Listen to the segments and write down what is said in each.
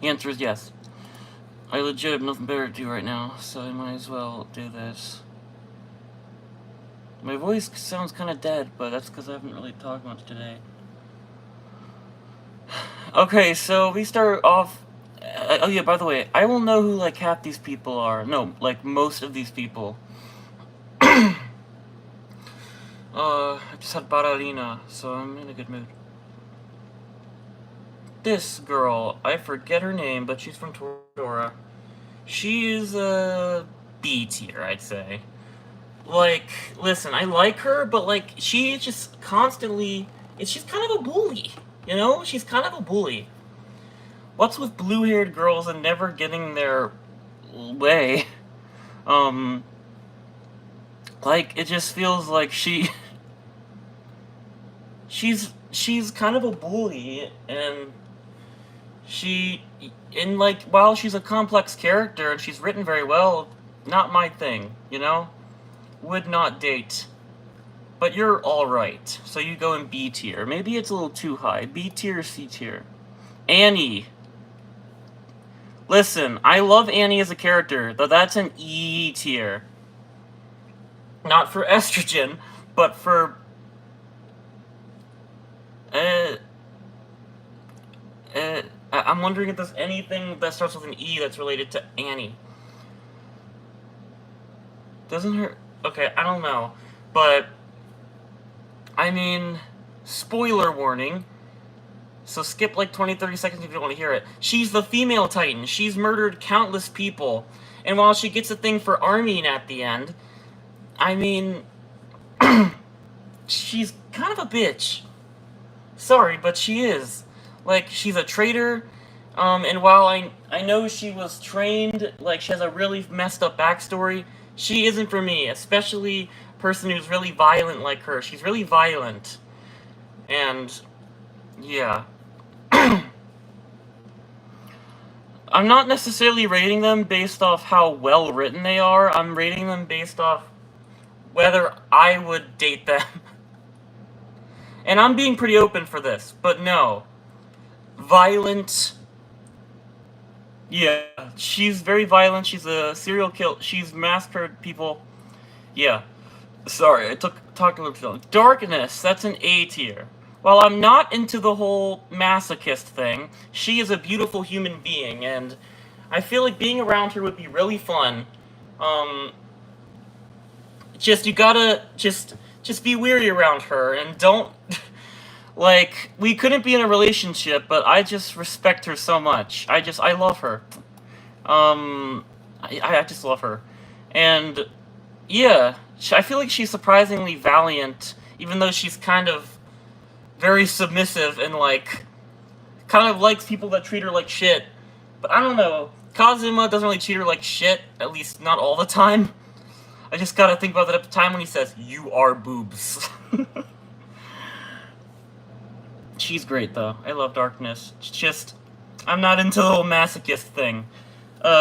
The answer is yes. I legit have nothing better to do right now, so I might as well do this. My voice sounds kind of dead, but that's because I haven't really talked much today. Okay, so we start off. Oh yeah, by the way, I will know who like half these people are. No, like most of these people. I just had Bararina, so I'm in a good mood. This girl, I forget her name, but she's from Toradora. She is a B tier, I'd say. Like, listen, I like her, but like, she just constantly. She's kind of a bully, you know? She's kind of a bully. What's with blue-haired girls and never getting their way? Um, like, it just feels like she's kind of a bully, and like, while she's a complex character and she's written very well, not my thing, you know? Would not date. But you're alright, so you go in B tier. Maybe it's a little too high. B tier or C tier? Annie. Listen, I love Annie as a character, though that's an E tier. Not for estrogen, but for... I'm wondering if there's anything that starts with an E that's related to Annie. Doesn't her... Okay, I don't know. But... I mean... Spoiler warning. So skip like 20-30 seconds if you don't want to hear it. She's the female Titan. She's murdered countless people. And while she gets a thing for Armin at the end... I mean... she's kind of a bitch. Sorry, but she is. Like, she's a traitor, and while I know she was trained, like, she has a really messed up backstory, she isn't for me, especially a person who's really violent like her. She's really violent. And, yeah. I'm not necessarily rating them based off how well written they are, I'm rating them based off whether I would date them. And I'm being pretty open for this, but no. Violent. Yeah, she's very violent. She's a serial killer. She's massacred people. Yeah. Sorry, I talked a little too long. Darkness, that's an A tier. While I'm not into the whole masochist thing, she is a beautiful human being, and I feel like being around her would be really fun. You gotta just be weary around her, and don't... Like, we couldn't be in a relationship, but I just respect her so much. I love her. I just love her. And, yeah, I feel like she's surprisingly valiant, even though she's kind of very submissive and, like, kind of likes people that treat her like shit. But I don't know, Kazuma doesn't really treat her like shit, at least not all the time. I just gotta think about that at the time when he says, "You are boobs." She's great, though. I love Darkness. It's just, I'm not into the whole masochist thing.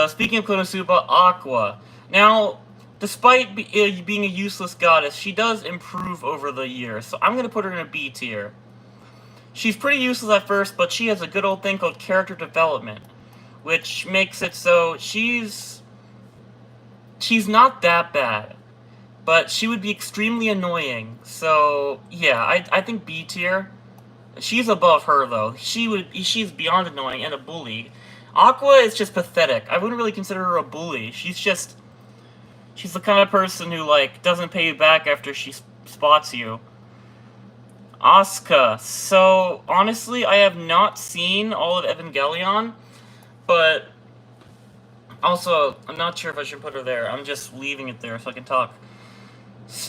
Speaking of Konosuba, Aqua. Now, despite being a useless goddess, she does improve over the years, so I'm gonna put her in a B tier. She's pretty useless at first, but she has a good old thing called character development, which makes it so she's not that bad, but she would be extremely annoying. So, yeah, I think B tier. She's above her, though. She's beyond annoying and a bully. Aqua is just pathetic. I wouldn't really consider her a bully. She's the kind of person who, like, doesn't pay you back after she spots you. Asuka. So, honestly, I have not seen all of Evangelion, but also, I'm not sure if I should put her there. I'm just leaving it there so I can talk.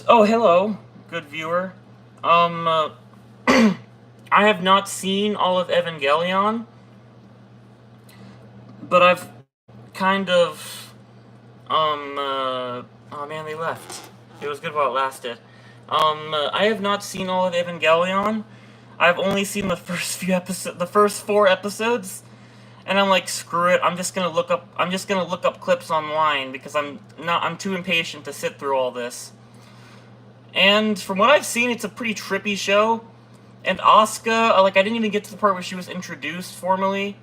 Oh, hello, good viewer. I have not seen all of Evangelion, but I've kind of, oh man, they left. It was good while it lasted. I have not seen all of Evangelion. I've only seen the first the first 4 episodes, and I'm like, screw it. I'm just gonna look up clips online because I'm too impatient to sit through all this. And from what I've seen, it's a pretty trippy show. And Asuka, like, I didn't even get to the part where she was introduced formally.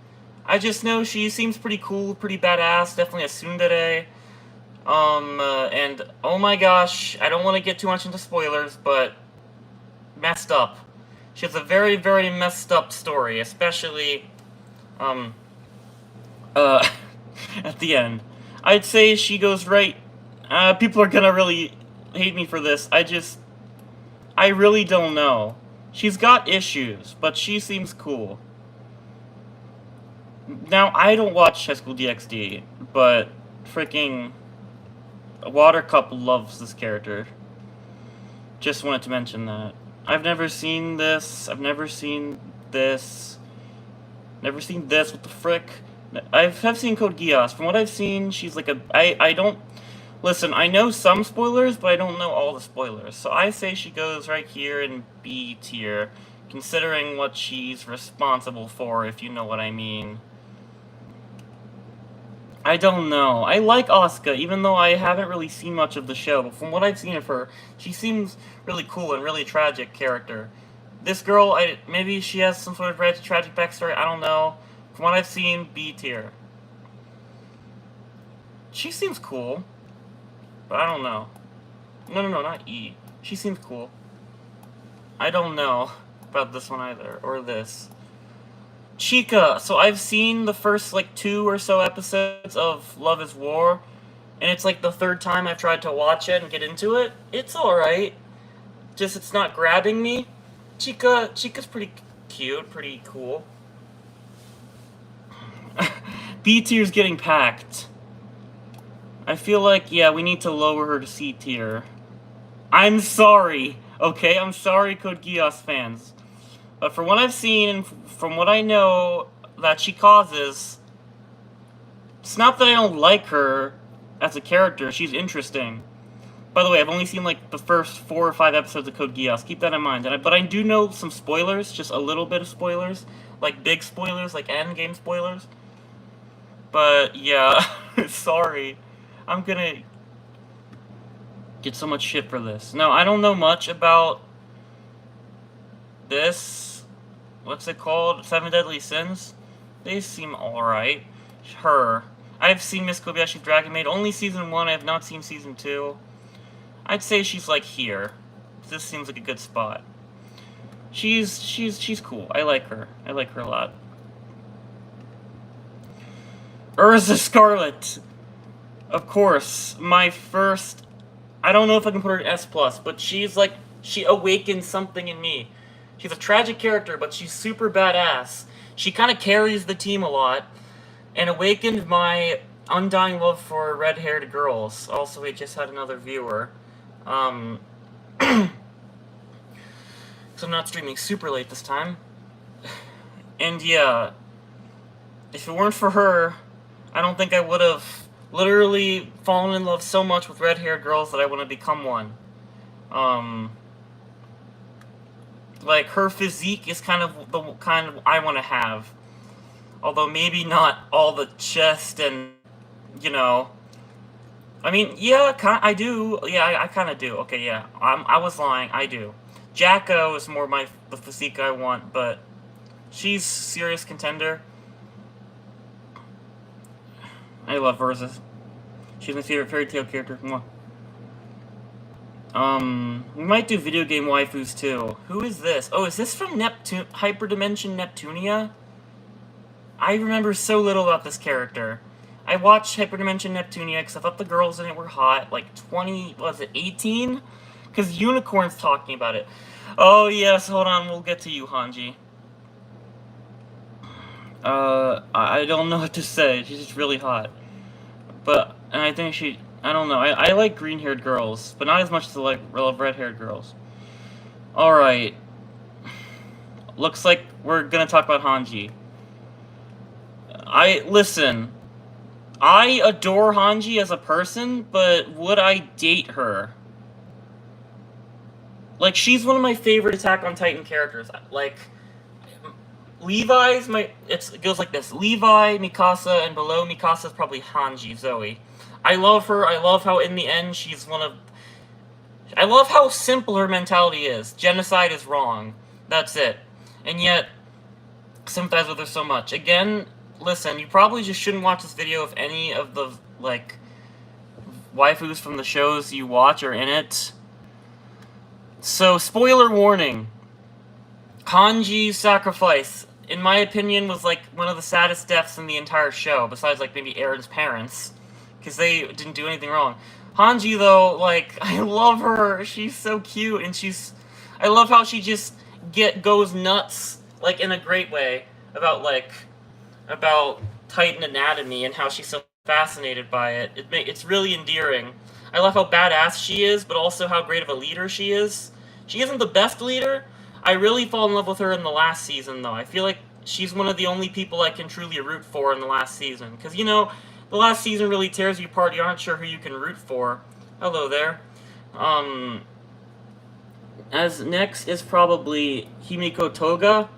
I just know she seems pretty cool, pretty badass, definitely a tsundere. And oh my gosh, I don't want to get too much into spoilers, but messed up. She has a very, very messed up story, especially, at the end. I'd say she goes right. People are gonna really hate me for this. I really don't know. She's got issues, but she seems cool. Now, I don't watch High School DxD, but freaking Watercup loves this character. Just wanted to mention that. I've never seen this. I've never seen this. Never seen this. What the frick? I've seen Code Geass. From what I've seen, she's like a... I don't... Listen, I know some spoilers, but I don't know all the spoilers. So I say she goes right here in B tier, considering what she's responsible for, if you know what I mean. I don't know. I like Asuka, even though I haven't really seen much of the show. But from what I've seen of her, she seems really cool and really tragic character. This girl, maybe she has some sort of tragic backstory, I don't know. From what I've seen, B tier. She seems cool, but I don't know. No, not E. She seems cool. I don't know about this one either, or this. Chica. So I've seen the first, like, 2 or so episodes of Love is War, and it's, like, the 3rd time I've tried to watch it and get into it. It's alright. Just, it's not grabbing me. Chica's pretty cute, pretty cool. B tier's getting packed. I feel like, yeah, we need to lower her to C tier. I'm sorry, okay? I'm sorry, Code Geass fans. But from what I've seen, and from what I know that she causes, it's not that I don't like her as a character. She's interesting. By the way, I've only seen, like, the first 4 or 5 episodes of Code Geass. Keep that in mind. But I do know some spoilers, just a little bit of spoilers. Like, big spoilers, like endgame spoilers. But, yeah, sorry. I'm gonna get so much shit for this. No, I don't know much about this. What's it called? 7 Deadly Sins? They seem alright. Her. I've seen Miss Kobayashi's Dragon Maid. Only Season 1. I have not seen Season 2. I'd say she's, like, here. This seems like a good spot. She's cool. I like her. I like her a lot. Urza Scarlet! Of course, my first... I don't know if I can put her in S+, but she's like... She awakens something in me. She's a tragic character, but she's super badass. She kind of carries the team a lot, and awakened my undying love for red-haired girls. Also, we just had another viewer. So I'm not streaming super late this time. And yeah, if it weren't for her, I don't think I would have literally fallen in love so much with red-haired girls that I want to become one. Like, her physique is kind of the kind I want to have. Although maybe not all the chest and, you know... I mean, yeah, I do. Yeah, I kind of do. Okay, yeah. I was lying. I do. Jacko is more the physique I want, but she's serious contender. I love Urza. She's my favorite fairy tale character. Mwah. We might do video game waifus too. Who is this? Oh, is this from Hyperdimension Neptunia? I remember so little about this character. I watched Hyperdimension Neptunia because I thought the girls in it were hot. Like 20, was it 18? Because Unicorn's talking about it. Oh yes, hold on, we'll get to you, Hanji. I don't know what to say. She's just really hot. But, and I think I don't know. I like green-haired girls, but not as much as I like red-haired girls. Alright. Looks like we're gonna talk about Hanji. Listen. I adore Hanji as a person, but would I date her? Like, she's one of my favorite Attack on Titan characters. Like, Levi's it goes like this. Levi, Mikasa, and below Mikasa is probably Hanji, Zoe. I love her. I love how in the end she's I love how simple her mentality is. Genocide is wrong. That's it. And yet, sympathize with her so much. Again, listen, you probably just shouldn't watch this video if any of the, like, waifus from the shows you watch are in it. So, spoiler warning. Kanji's sacrifice, in my opinion, was, like, one of the saddest deaths in the entire show, besides, like, maybe Aaron's parents, because they didn't do anything wrong. Hanji, though, like, I love her. She's so cute, and I love how she just goes nuts, like, in a great way, about Titan anatomy and how she's so fascinated by it. It's really endearing. I love how badass she is, but also how great of a leader she is. She isn't the best leader. I really fall in love with her in the last season, though. I feel like she's one of the only people I can truly root for in the last season. Because, you know, the last season really tears you apart. You aren't sure who you can root for. Hello there. As next is probably Himiko Toga.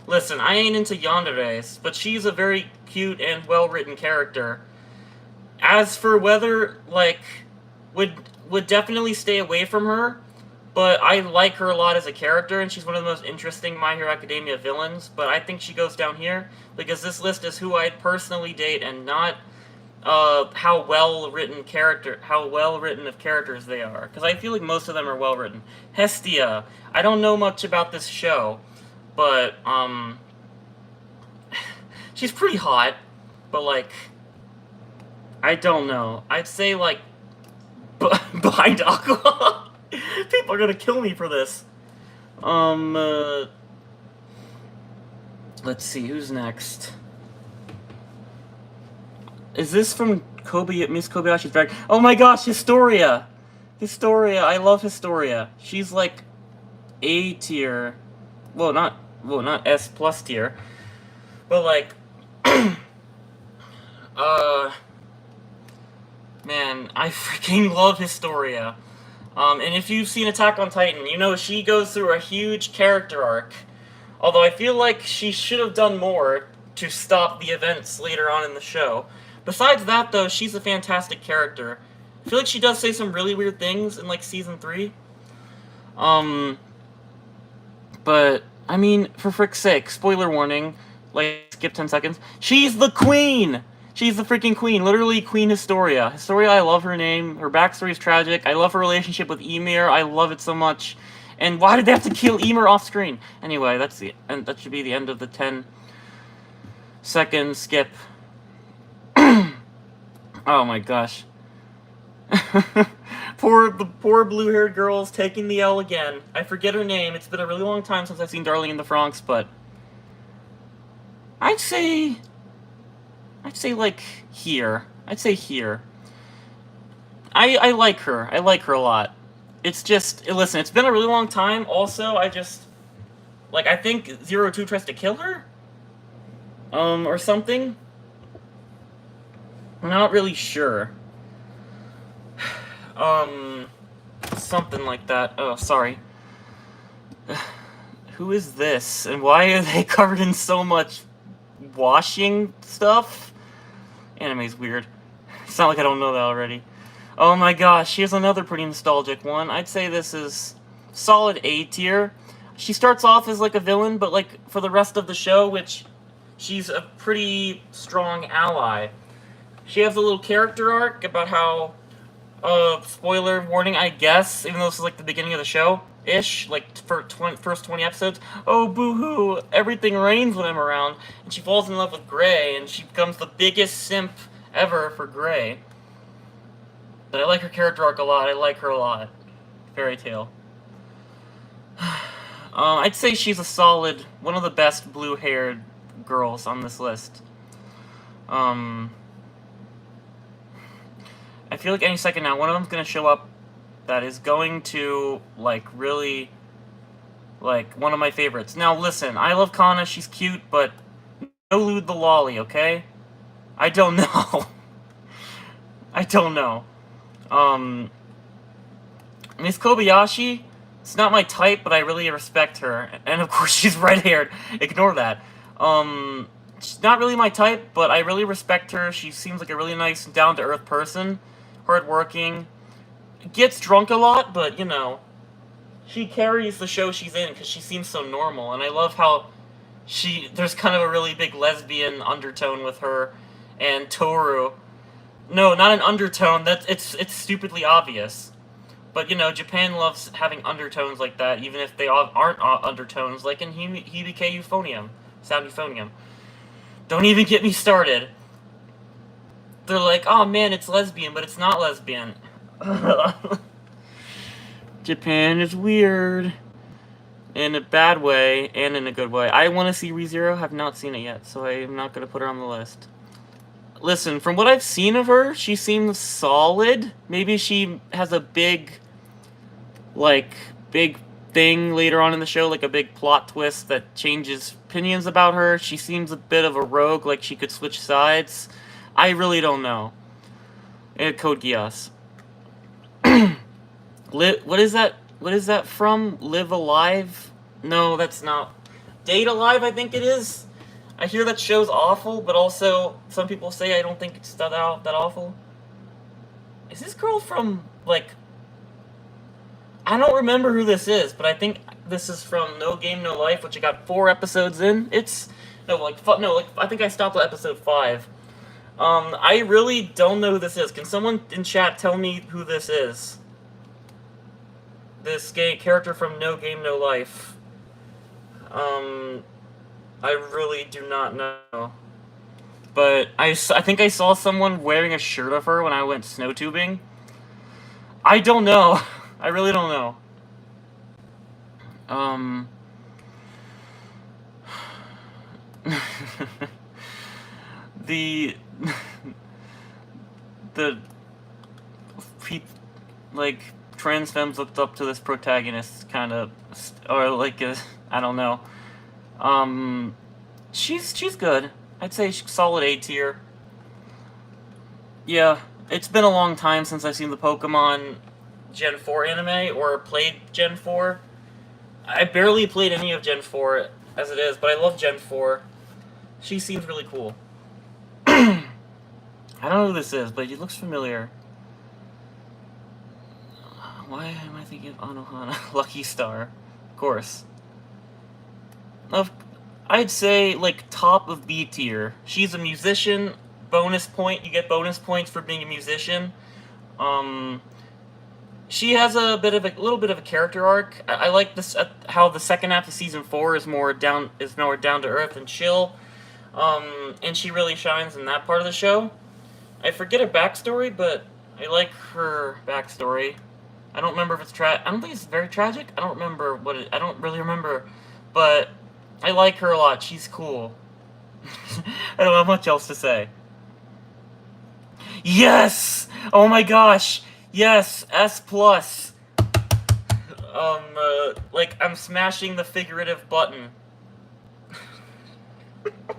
Listen, I ain't into yanderes, but she's a very cute and well-written character. As for whether, like, would definitely stay away from her, but I like her a lot as a character, and she's one of the most interesting My Hero Academia villains, but I think she goes down here, because this list is who I'd personally date, and not, how well-written of characters they are, because I feel like most of them are well-written. Hestia. I don't know much about this show, but, she's pretty hot, but, like, I don't know. I'd say, like, behind Aqua? People are gonna kill me for this. Let's see, who's next? Is this from Miss Kobayashi's bag? Oh my gosh, Historia! Historia, I love Historia. She's like A tier. Well, not S plus tier. But like, man, I freaking love Historia. And if you've seen Attack on Titan, you know she goes through a huge character arc. Although I feel like she should have done more to stop the events later on in the show. Besides that, though, she's a fantastic character. I feel like she does say some really weird things in, like, Season 3. But, I mean, for frick's sake, spoiler warning, like, skip 10 seconds. She's the queen! She's the freaking queen, literally Queen Historia. Historia, I love her name, her backstory is tragic, I love her relationship with Ymir, I love it so much. And why did they have to kill Ymir off screen? Anyway, that should be the end of the 10-second skip. Oh my gosh. The poor blue-haired girl's taking the L again. I forget her name, it's been a really long time since I've seen Darling in the Franxx, but I'd say like here. I'd say here. I like her. I like her a lot. It's just, listen, it's been a really long time. Also, I think 02 tries to kill her? Or something? I'm not really sure. Something like that. Oh, sorry. Who is this? And why are they covered in so much washing stuff? Anime's weird. It's not like I don't know that already. Oh my gosh, here's another pretty nostalgic one. I'd say this is solid A tier. She starts off as like a villain, but like for the rest of the show, which she's a pretty strong ally. She has a little character arc about how, spoiler warning, I guess, even though this is like the beginning of the show-ish, like for first 20 episodes, oh boo-hoo, everything rains when I'm around, and she falls in love with Gray, and she becomes the biggest simp ever for Gray. But I like her character arc a lot, I like her a lot. Fairy Tail. I'd say she's a solid, one of the best blue-haired girls on this list. I feel like any second now, one of them's gonna show up that is going to, like, really, like, one of my favorites. Now, listen, I love Kana, she's cute, but no Lude the Lolly, okay? I don't know. I don't know. Miss Kobayashi, it's not my type, but I really respect her. And, of course, she's red-haired. Ignore that. She's not really my type, but I really respect her. She seems like a really nice, down-to-earth person. Hardworking. Gets drunk a lot, but, you know, she carries the show she's in because she seems so normal, and I love how there's kind of a really big lesbian undertone with her and Toru. No, not an undertone. It's stupidly obvious. But Japan loves having undertones like that, even if they aren't undertones, like in Hibike Euphonium, Sound Euphonium. Don't even get me started. They're like, oh man, it's lesbian, but it's not lesbian. Japan is weird. In a bad way, and in a good way. I want to see ReZero, have not seen it yet, so I'm not going to put her on the list. Listen, from what I've seen of her, she seems solid. Maybe she has a big thing later on in the show, like a big plot twist that changes opinions about her. She seems a bit of a rogue, like she could switch sides. I really don't know. Code Geass. What is that? What is that from? Live Alive? No, that's not. Date Alive, I think it is. I hear that show's awful, but also some people say I don't think it's that awful. Is this girl from, I don't remember who this is, but I think this is from No Game No Life, which I got 4 episodes in. I think I stopped at episode 5. I really don't know who this is. Can someone in chat tell me who this is? This gay character from No Game No Life. I really do not know. But I think I saw someone wearing a shirt of her when I went snow tubing. I don't know. I really don't know. the trans femmes looked up to this protagonist, kind of, or I don't know. She's good. I'd say solid A tier. Yeah, it's been a long time since I've seen the Pokemon Gen 4 anime or played Gen 4. I barely played any of Gen 4 as it is, but I love Gen 4. She seems really cool. I don't know who this is, but he looks familiar. Why am I thinking of Anohana? Lucky Star. Of course. I'd say, top of B tier. She's a musician. Bonus point. You get bonus points for being a musician. She has a little bit of a character arc. I like this how the second half of season 4 is more down to earth and chill. And she really shines in that part of the show. I forget her backstory, but I like her backstory. I don't remember if it's I don't think it's very tragic. I don't remember I don't really remember, but I like her a lot. She's cool. I don't have much else to say. Yes! Oh my gosh! Yes! S+. I'm smashing the figurative button.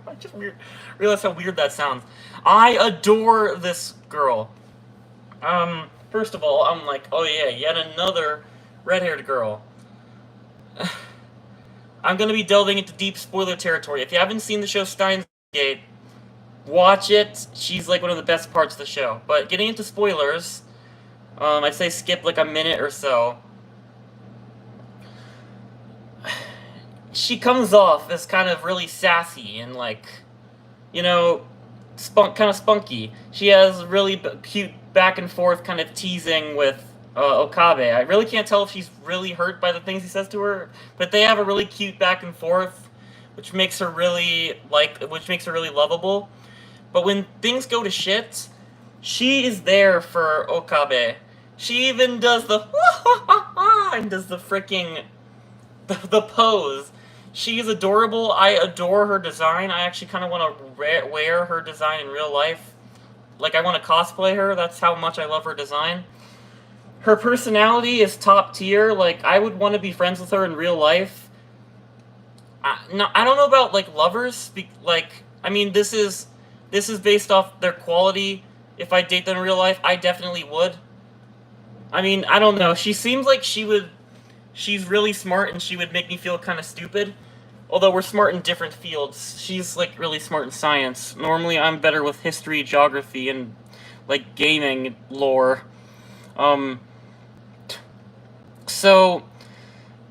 I just realized how weird that sounds. I adore this girl. First of all, I'm like, oh yeah, yet another red-haired girl. I'm going to be delving into deep spoiler territory. If you haven't seen the show Steins Gate, watch it. She's one of the best parts of the show. But getting into spoilers, I'd say skip a minute or so. She comes off as kind of really sassy and kind of spunky. She has really cute back and forth kind of teasing with Okabe. I really can't tell if she's really hurt by the things he says to her, but they have a really cute back and forth, which makes her really lovable. But when things go to shit, she is there for Okabe. She even does the and does the freaking the pose. She is adorable. I adore her design. I actually kind of want to wear her design in real life. I want to cosplay her. That's how much I love her design. Her personality is top tier. I would want to be friends with her in real life. I don't know about, lovers. This is based off their quality. If I date them in real life, I definitely would. I don't know. She seems like she's really smart, and she would make me feel kind of stupid. Although we're smart in different fields. She's, really smart in science. Normally, I'm better with history, geography, and, gaming lore. So,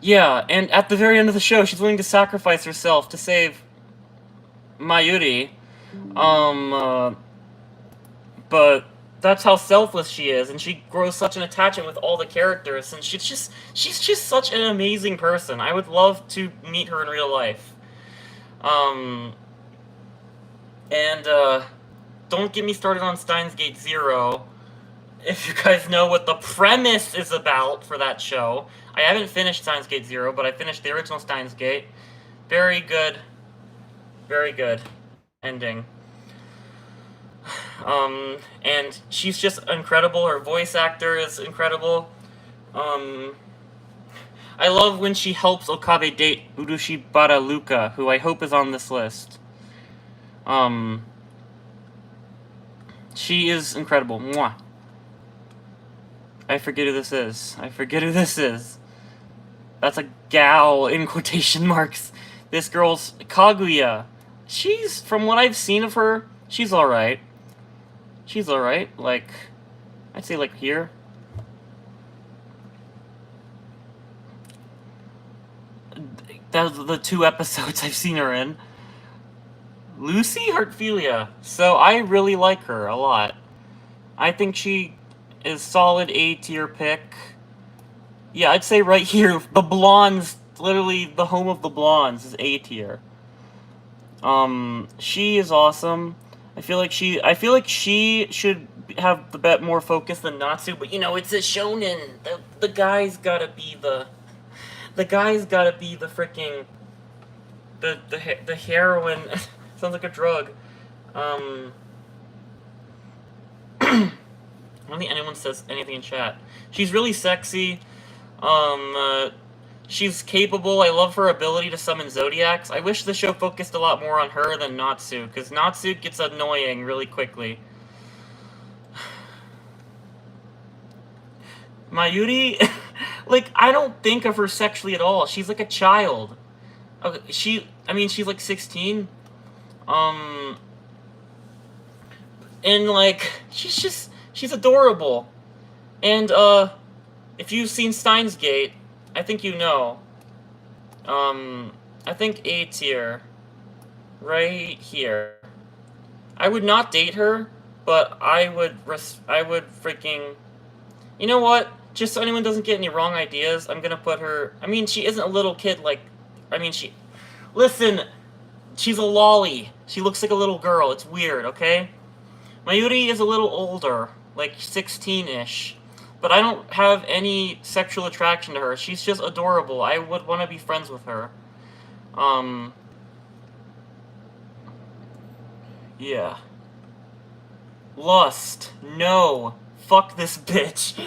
Yeah, and at the very end of the show, she's willing to sacrifice herself to save Mayuri. But that's how selfless she is, and she grows such an attachment with all the characters, and she's just such an amazing person. I would love to meet her in real life. Um, and don't get me started on Steins Gate Zero. If you guys know what the premise is about for that show, I haven't finished Steins Gate Zero, but I finished the original Steins Gate. Very good ending. And she's just incredible. Her voice actor is incredible. I love when she helps Okabe date Urushi Baraluka, who I hope is on this list. She is incredible. Mwah. I forget who this is. That's a gal in quotation marks. This girl's Kaguya. She's, from what I've seen of her, she's alright. Like, I'd say like here. That's the 2 episodes I've seen her in. Lucy Heartfilia. So I really like her a lot. I think she is solid A tier pick. Yeah, I'd say right here, the blondes, literally the home of the blondes is A tier. She is awesome. I feel like she should have a bit more focus than Natsu, but you know, it's a shonen. The guy's gotta be the freaking the heroine. Sounds like a drug. I don't think anyone says anything in chat. She's really sexy. She's capable. I love her ability to summon zodiacs. I wish the show focused a lot more on her than Natsu, because Natsu gets annoying really quickly. Mayuri, like, I don't think of her sexually at all. She's like a child. She's like 16. And like, she's adorable. And if you've seen Steins Gate, I think you know. I think A tier, right here. I would not date her, but I would freaking, you know what? Just so anyone doesn't get any wrong ideas, I'm gonna put her. I mean, she isn't a little kid like. Listen, she's a lolly. She looks like a little girl. It's weird, okay? Mayuri is a little older, like 16-ish. But I don't have any sexual attraction to her. She's just adorable. I would want to be friends with her. Yeah. Lust. No. Fuck this bitch.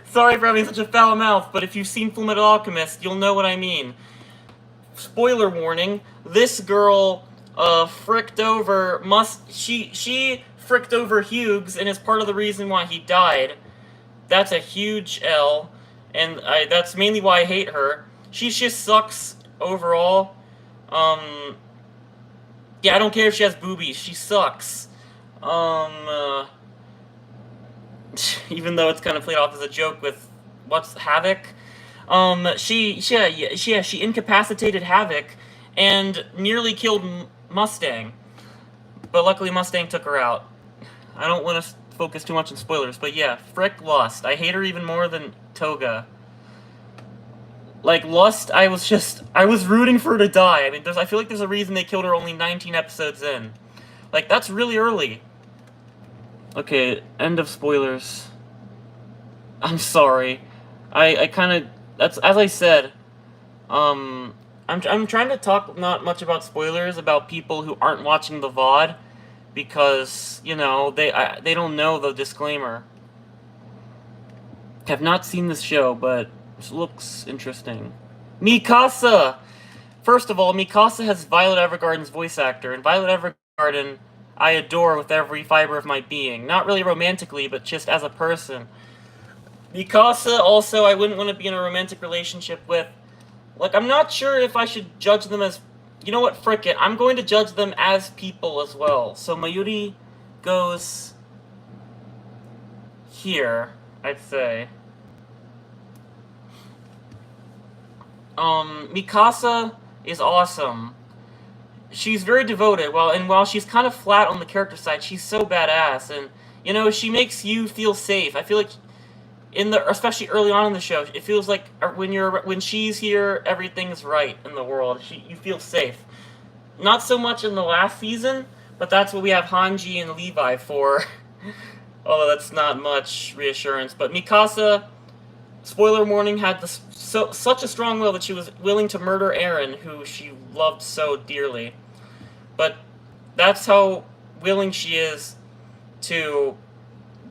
Sorry for having such a foul mouth, but if you've seen Fullmetal Alchemist, you'll know what I mean. Spoiler warning, this girl, fricked over, she fricked over Hughes, and is part of the reason why he died. That's a huge L, and that's mainly why I hate her. She just sucks overall. Yeah, I don't care if she has boobies, she sucks. Even though it's kind of played off as a joke with, what's Havoc? She incapacitated Havoc, and nearly killed Mustang. But luckily Mustang took her out. I don't want to focus too much on spoilers, but yeah, frick Lust. I hate her even more than Toga. Like, Lust, I was rooting for her to die. I mean, I feel like there's a reason they killed her only 19 episodes in. Like, that's really early. Okay, end of spoilers. I'm sorry. I kind of, that's, as I said, I'm trying to talk not much about spoilers, about people who aren't watching the VOD, because, you know, they don't know the disclaimer. Have not seen this show, but it looks interesting. Mikasa! First of all, Mikasa has Violet Evergarden's voice actor, and Violet Evergarden I adore with every fiber of my being. Not really romantically, but just as a person. Mikasa, also, I wouldn't want to be in a romantic relationship with. Like, I'm not sure if I should judge them as... You know what, frick it. I'm going to judge them as people as well. So Mayuri goes here, I'd say. Mikasa is awesome. She's very devoted. While she's kind of flat on the character side, she's so badass, and she makes you feel safe. I feel like especially early on in the show, it feels like when she's here, everything's right in the world. You feel safe. Not so much in the last season, but that's what we have Hanji and Levi for. Although that's not much reassurance. But Mikasa, spoiler warning, had such a strong will that she was willing to murder Eren, who she loved so dearly. But that's how willing she is to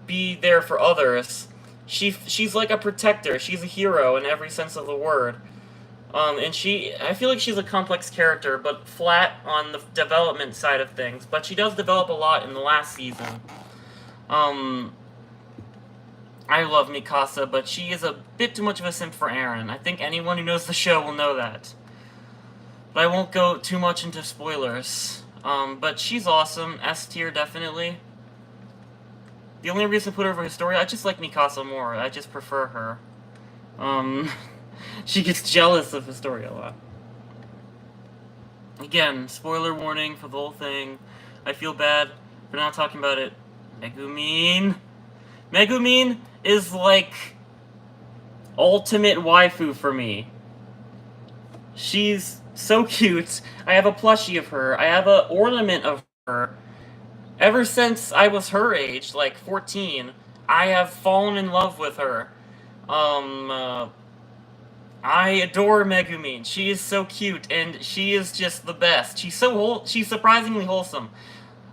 be there for others. She's like a protector. She's a hero in every sense of the word. And I feel like she's a complex character, but flat on the development side of things. But she does develop a lot in the last season. I love Mikasa, but she is a bit too much of a simp for Eren. I think anyone who knows the show will know that. But I won't go too much into spoilers. But she's awesome. S tier, definitely. The only reason to put her over Historia, I just like Mikasa more. I just prefer her. She gets jealous of Historia a lot. Again, spoiler warning for the whole thing. I feel bad for not talking about it. Megumin. Megumin is like ultimate waifu for me. She's so cute. I have a plushie of her. I have an ornament of her. Ever since I was her age, like 14, I have fallen in love with her. I adore Megumin. She is so cute, and she is just the best. She's surprisingly wholesome.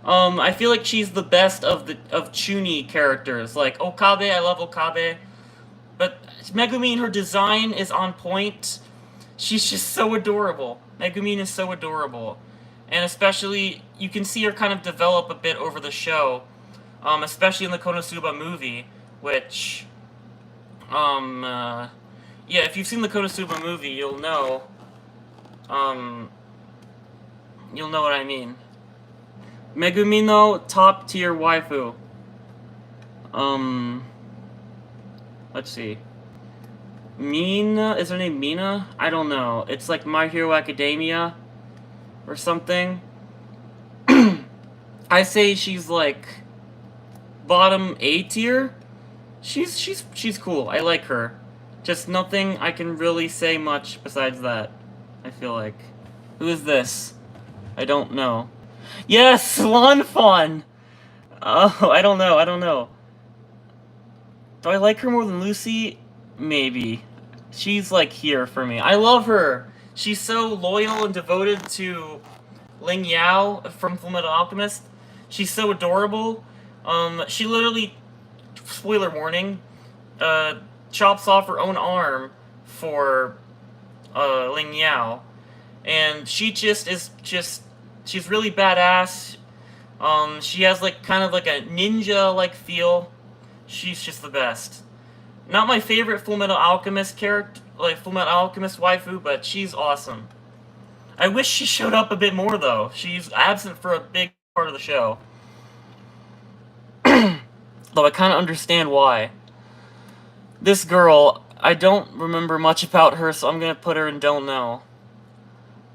I feel like she's the best of Chuny characters. Like Okabe, I love Okabe, but Megumin, her design is on point. She's just so adorable. Megumin is so adorable. And especially, you can see her kind of develop a bit over the show, especially in the Konosuba movie, which, yeah, if you've seen the Konosuba movie, you'll know what I mean. Megumin, though, top tier waifu. Let's see. Mina, is her name Mina? I don't know. It's like My Hero Academia or something. I say she's like bottom A tier. She's cool. I like her. Just nothing I can really say much besides that. I feel like. Who is this? I don't know. Yes, Slanfon! Oh, I don't know. Do I like her more than Lucy? Maybe. She's like here for me. I love her. She's so loyal and devoted to Ling Yao from Fullmetal Alchemist. She's so adorable. She literally, spoiler warning, chops off her own arm for Ling Yao. And she she's really badass. She has like kind of like a ninja-like feel. She's just the best. Not my favorite Fullmetal Alchemist character, like Fullmetal Alchemist waifu, but she's awesome. I wish she showed up a bit more though. She's absent for a big part of the show. Though I kind of understand why. This girl, I don't remember much about her, so I'm gonna put her in don't know.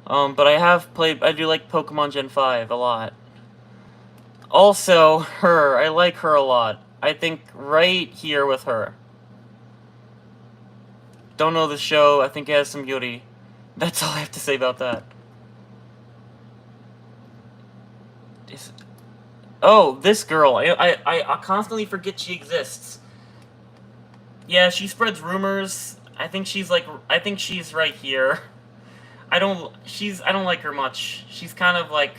But I do like Pokemon Gen 5 a lot. Also, her, I like her a lot. I think right here with her. Don't know the show, I think it has some beauty. That's all I have to say about that. Oh, this girl. I constantly forget she exists. Yeah, she spreads rumors. I think she's right here. I don't like her much. She's kind of like,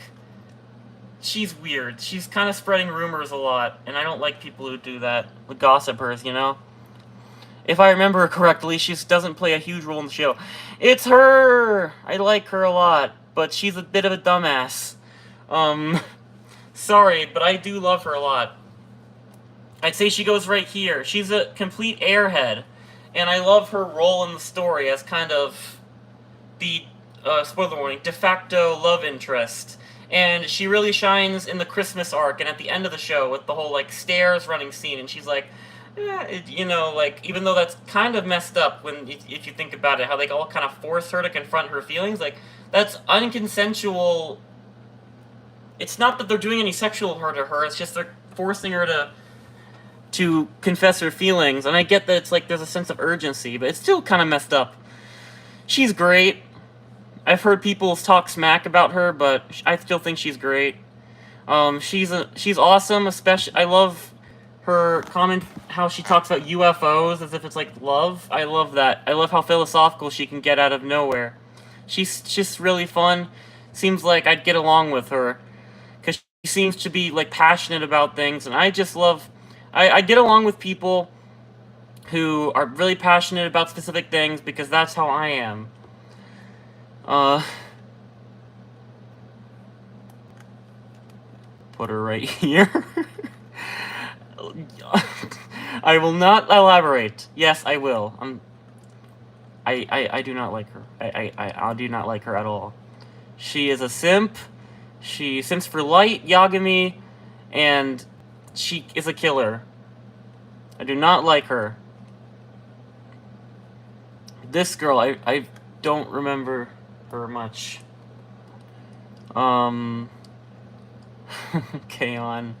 she's weird. She's kind of spreading rumors a lot, and I don't like people who do that. The gossipers, you know? If I remember correctly, she doesn't play a huge role in the show. It's her! I like her a lot, but she's a bit of a dumbass. Sorry, but I do love her a lot. I'd say she goes right here. She's a complete airhead, and I love her role in the story as kind of the, spoiler warning, de facto love interest. And she really shines in the Christmas arc and at the end of the show with the whole, like, stairs running scene, and she's like, Yeah, you know, like, even though that's kind of messed up when, if you think about it, how they all kind of force her to confront her feelings, like, that's unconsensual. It's not that they're doing any sexual hurt to her, it's just they're forcing her to confess her feelings, and I get that it's like there's a sense of urgency, but it's still kind of messed up. She's great. I've heard people talk smack about her, but I still think she's great. She's awesome. Especially, I love her comment how she talks about UFOs as if it's like love. I love that. I love how philosophical she can get out of nowhere. She's just really fun. Seems like I'd get along with her because she seems to be like passionate about things, and I just love. I get along with people who are really passionate about specific things because that's how I am. Put her right here. I will not elaborate. Yes, I will. I do not like her. I do not like her at all. She is a simp. She simps for light, Yagami, and she is a killer. I do not like her. This girl, I don't remember her much. Okay, on.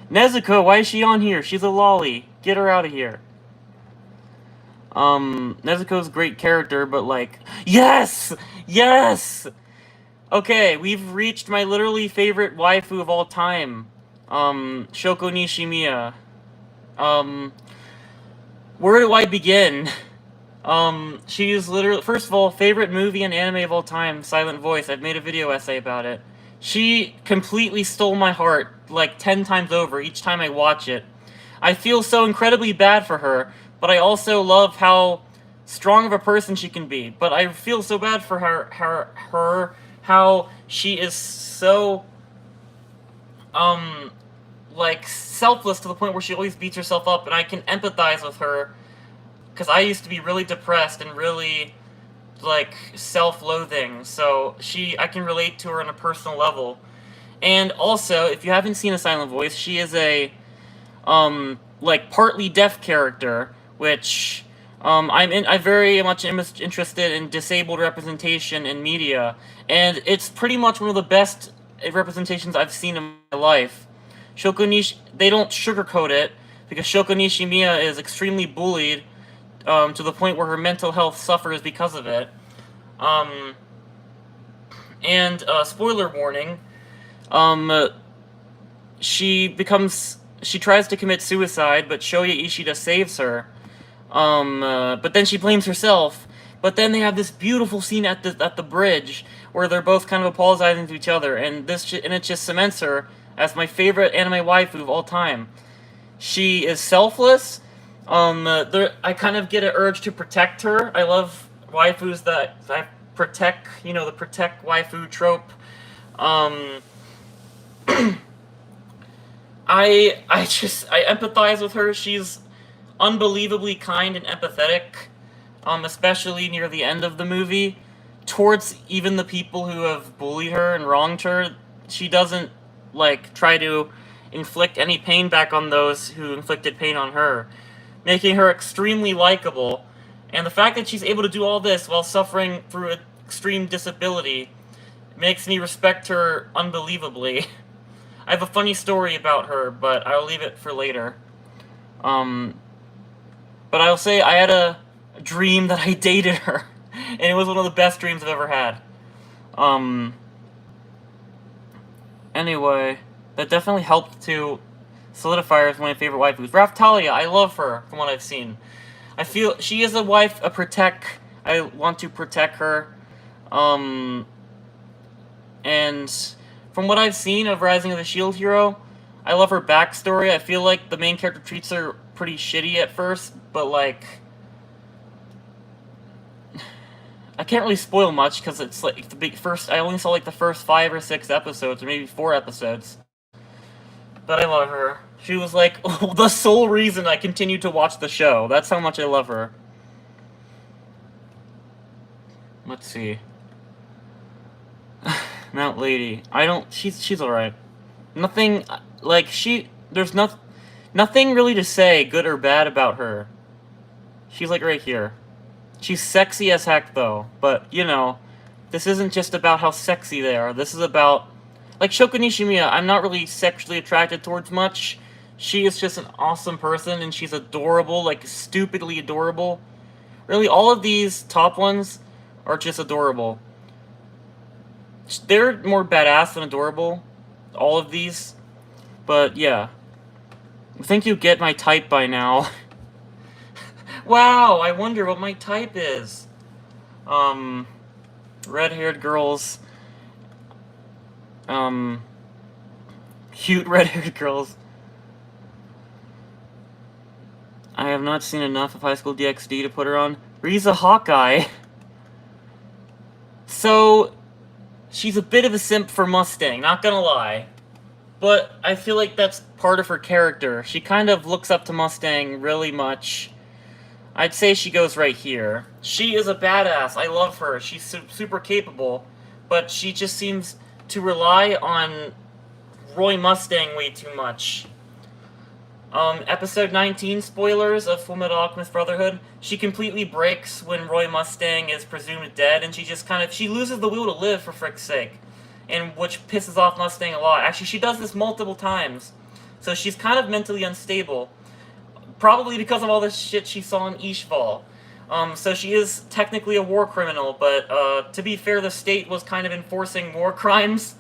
Nezuko, why is she on here? She's a lolly. Get her out of here. Nezuko's a great character, but like... Yes! Yes! Okay, we've reached my literally favorite waifu of all time. Shoko Nishimiya. Where do I begin? She is literally... First of all, favorite movie and anime of all time, Silent Voice. I've made a video essay about it. She completely stole my heart, like 10 times over each time I watch it. I feel so incredibly bad for her, but I also love how strong of a person she can be. But I feel so bad for her, how she is so, like, selfless to the point where she always beats herself up, and I can empathize with her, because I used to be really depressed and really, like, self-loathing, so I can relate to her on a personal level. And also, if you haven't seen A Silent Voice, she is a, like, partly deaf character, which, I'm very much interested in disabled representation in media, and it's pretty much one of the best representations I've seen in my life. They don't sugarcoat it, because Shoko Nishimiya is extremely bullied, to the point where her mental health suffers because of it. Spoiler warning, she tries to commit suicide, but Shoya Ishida saves her. But then she blames herself. But then they have this beautiful scene at the bridge where they're both kind of apologizing to each other, and it just cements her as my favorite anime waifu of all time. She is selfless. I kind of get an urge to protect her. I love waifus that protect, the protect waifu trope. I empathize with her. She's unbelievably kind and empathetic, especially near the end of the movie, towards even the people who have bullied her and wronged her. She doesn't, like, try to inflict any pain back on those who inflicted pain on her, making her extremely likable. And the fact that she's able to do all this while suffering through extreme disability makes me respect her unbelievably. I have a funny story about her, but I'll leave it for later. But I'll say I had a dream that I dated her, and it was one of the best dreams I've ever had. Anyway, that definitely helped to solidify her as one of my favorite waifus. Raphtalia, I love her from what I've seen. I feel she is a wife, I want to protect her. And from what I've seen of Rising of the Shield Hero, I love her backstory. I feel like the main character treats her pretty shitty at first, but like, I can't really spoil much because it's like I only saw like the first 5 or 6 episodes, or maybe 4 episodes. But I love her. She was like the sole reason I continued to watch the show. That's how much I love her. Let's see. Mount Lady. She's alright. Nothing, like, nothing Nothing really to say, good or bad, about her. She's like right here. She's sexy as heck, though. But, you know, this isn't just about how sexy they are. This is about... Like, Shoko Nishimiya, I'm not really sexually attracted towards much. She is just an awesome person, and she's adorable, like, stupidly adorable. Really, all of these top ones are just adorable. They're more badass than adorable, all of these. But, yeah. I think you get my type by now. Wow, I wonder what my type is. Red-haired girls. Cute red-haired girls. I have not seen enough of High School DxD to put her on. Riza Hawkeye. So, she's a bit of a simp for Mustang, not gonna lie. But I feel like that's part of her character. She kind of looks up to Mustang really much. I'd say she goes right here. She is a badass. I love her. She's super capable. But she just seems to rely on Roy Mustang way too much. Episode 19 spoilers of Fullmetal Alchemist Brotherhood. She completely breaks when Roy Mustang is presumed dead, and she loses the will to live, for frick's sake. And which pisses off Mustang a lot. Actually, she does this multiple times. So she's kind of mentally unstable. Probably because of all this shit she saw in Ishval. So she is technically a war criminal, but to be fair, the state was kind of enforcing war crimes.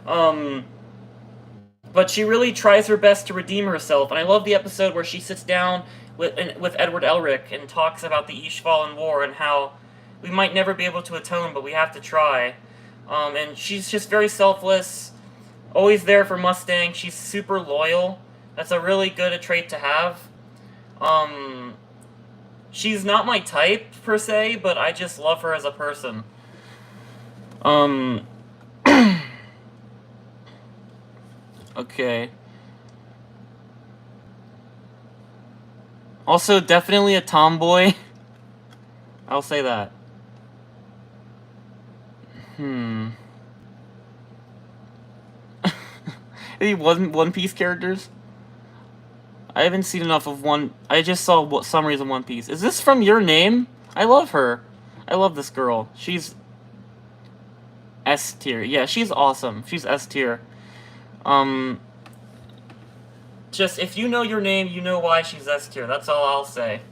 But she really tries her best to redeem herself, and I love the episode where she sits down with Edward Elric and talks about the Ishvalan War and how we might never be able to atone, but we have to try. And she's just very selfless, always there for Mustang. She's super loyal. That's a really good trait to have. She's not my type, per se, but I just love her as a person. Okay. Also, definitely a tomboy. I'll say that. Any One Piece characters? I haven't seen enough of one. I just saw summaries of One Piece. Is this from Your Name? I love her. I love this girl. She's S tier. Yeah, she's awesome. She's S tier. Just, if you know Your Name, you know why she's S tier. That's all I'll say.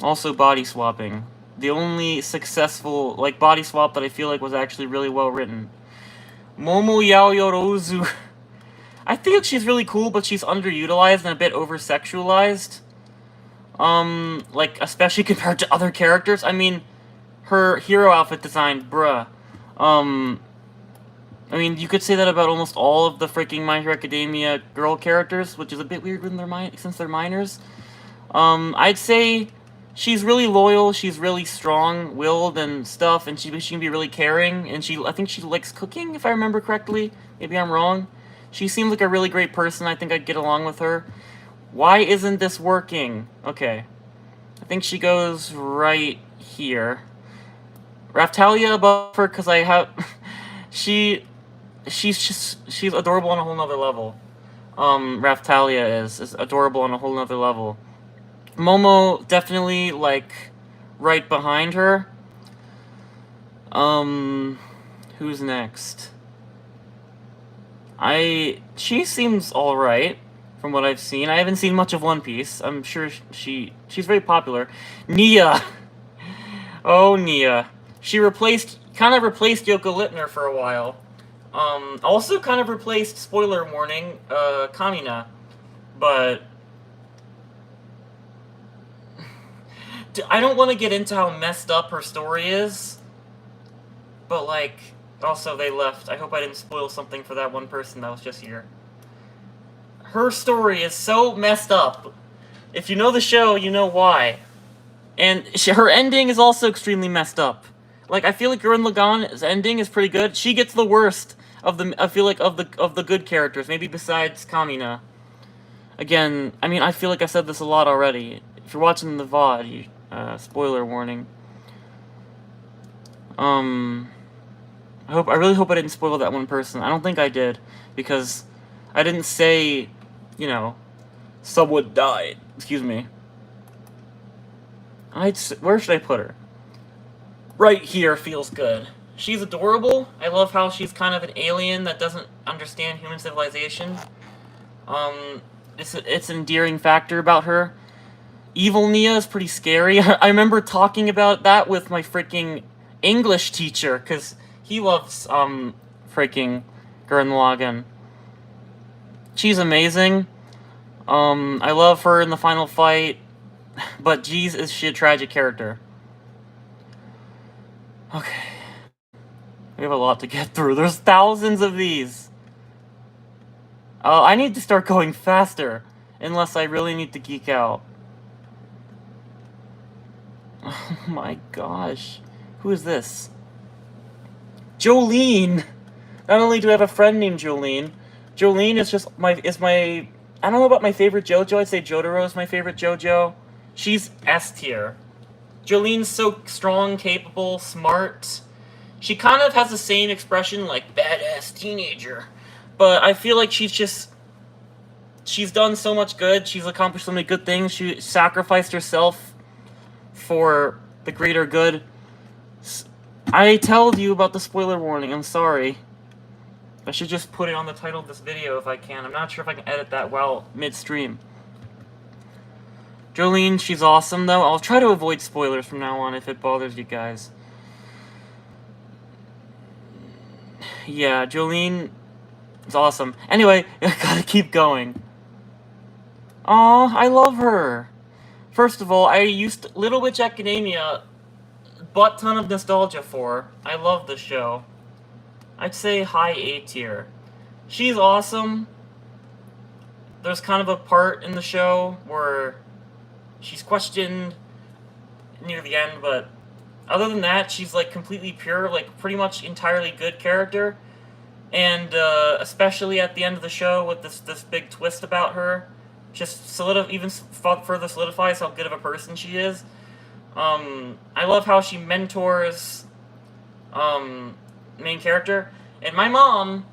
Also body swapping. The only successful, like, body swap that I feel like was actually really well written. Momo Yaoyorozu. I think she's really cool, but she's underutilized and a bit over-sexualized. Like, especially compared to other characters. I mean, her hero outfit design, bruh. I mean, you could say that about almost all of the freaking My Hero Academia girl characters, which is a bit weird when since they're minors. I'd say she's really loyal, she's really strong-willed and stuff, and she can be really caring, and I think she likes cooking, if I remember correctly. Maybe I'm wrong. She seems like a really great person. I think I'd get along with her. Why isn't this working? Okay. I think she goes right here. Raftalia above her, because I have... she's adorable on a whole nother level. Raftalia is adorable on a whole nother level. Momo, definitely, like, right behind her. Who's next? She seems alright, from what I've seen. I haven't seen much of One Piece. I'm sure she's very popular. Nia! Oh, Nia. She kind of replaced Yoko Littner for a while. Also kind of replaced, spoiler warning, Kamina. But... I don't want to get into how messed up her story is, but, like, also they left. I hope I didn't spoil something for that one person that was just here. Her story is so messed up. If you know the show, you know why. And her ending is also extremely messed up. Like, I feel like Gurren Lagann's ending is pretty good. She gets the worst of the, I feel like, of the good characters, maybe besides Kamina. Again, I mean, I feel like I said this a lot already. If you're watching the VOD, spoiler warning. I really hope I didn't spoil that one person. I don't think I did, because I didn't say, you know, someone died. Excuse me. Where should I put her? Right here feels good. She's adorable. I love how she's kind of an alien that doesn't understand human civilization. It's an endearing factor about her. Evil Nia is pretty scary. I remember talking about that with my freaking English teacher, because he loves, freaking Gurren Lagann. She's amazing. I love her in the final fight, but geez, is she a tragic character. Okay. We have a lot to get through. There's thousands of these. I need to start going faster, unless I really need to geek out. Oh my gosh. Who is this? Jolene! Not only do I have a friend named Jolene, Jolene is just my... I don't know about my favorite JoJo. I'd say Jotaro is my favorite JoJo. She's S tier. Jolene's so strong, capable, smart. She kind of has the same expression, like, badass teenager. But I feel like she's done so much good. She's accomplished so many good things. She sacrificed herself for the greater good. I told you about the spoiler warning. I'm sorry. I should just put it on the title of this video if I can. I'm not sure if I can edit that well midstream. Jolene, she's awesome, though. I'll try to avoid spoilers from now on if it bothers you guys. Yeah, Jolene is awesome. Anyway, I gotta keep going. Aw, I love her. First of all, I used Little Witch Academia, butt ton of nostalgia for. I love the show. I'd say high A tier. She's awesome. There's kind of a part in the show where she's questioned near the end, but other than that, she's like completely pure, like pretty much entirely good character. And especially at the end of the show with this big twist about her, just even further solidifies how good of a person she is. I love how she mentors main character. And my mom,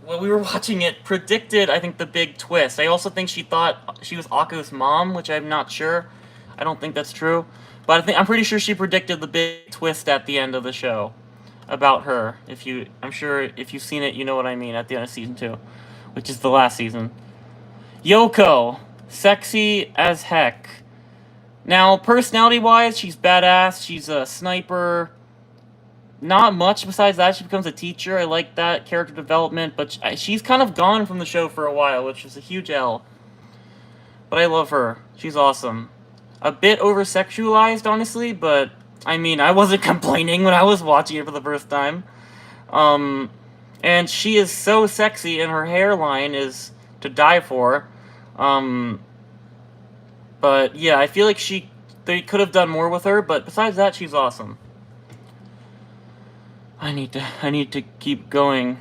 when we were watching it, predicted, I think, the big twist. I also think she thought she was Akko's mom, which I'm not sure. I don't think that's true. But I'm pretty sure she predicted the big twist at the end of the show about her. I'm sure if you've seen it, you know what I mean, at the end of season 2, which is the last season. Yoko, sexy as heck. Now, personality-wise, she's badass. She's a sniper. Not much besides that. She becomes a teacher. I like that character development, but she's kind of gone from the show for a while, which is a huge L. But I love her. She's awesome. A bit over-sexualized, honestly, but I mean, I wasn't complaining when I was watching it for the first time. And she is so sexy, and her hairline is to die for. But yeah, I feel like they could have done more with her, but besides that, she's awesome. I need to keep going,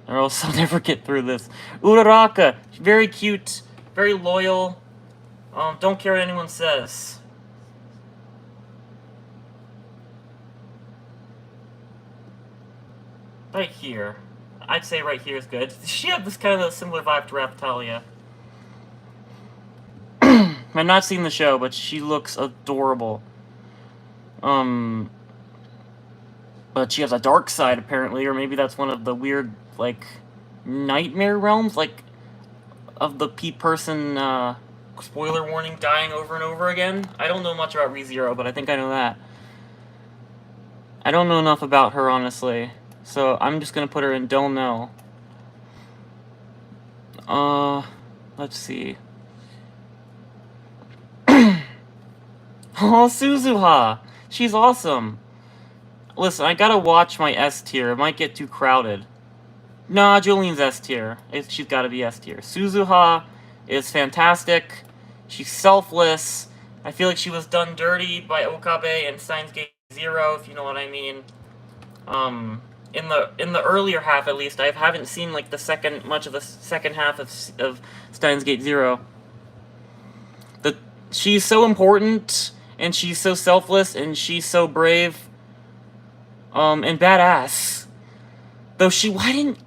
or else I'll never get through this. Uraraka, very cute, very loyal. Don't care what anyone says. Right here. I'd say right here is good. She had this kind of a similar vibe to Raphtalia. I've not seen the show, but she looks adorable. But she has a dark side, apparently, or maybe that's one of the weird, like, nightmare realms, like, of the person, spoiler warning, dying over and over again. I don't know much about ReZero, but I think I know that. I don't know enough about her, honestly, so I'm just gonna put her in don't know. Let's see. Oh, Suzuha! She's awesome! Listen, I gotta watch my S tier. It might get too crowded. Nah, Jolene's S tier. She's gotta be S tier. Suzuha is fantastic. She's selfless. I feel like she was done dirty by Okabe and Steins Gate Zero, if you know what I mean. In the earlier half, at least, I haven't seen like much of the second half of Steins Gate Zero. She's so important, and she's so selfless, and she's so brave. And badass. Though why didn't,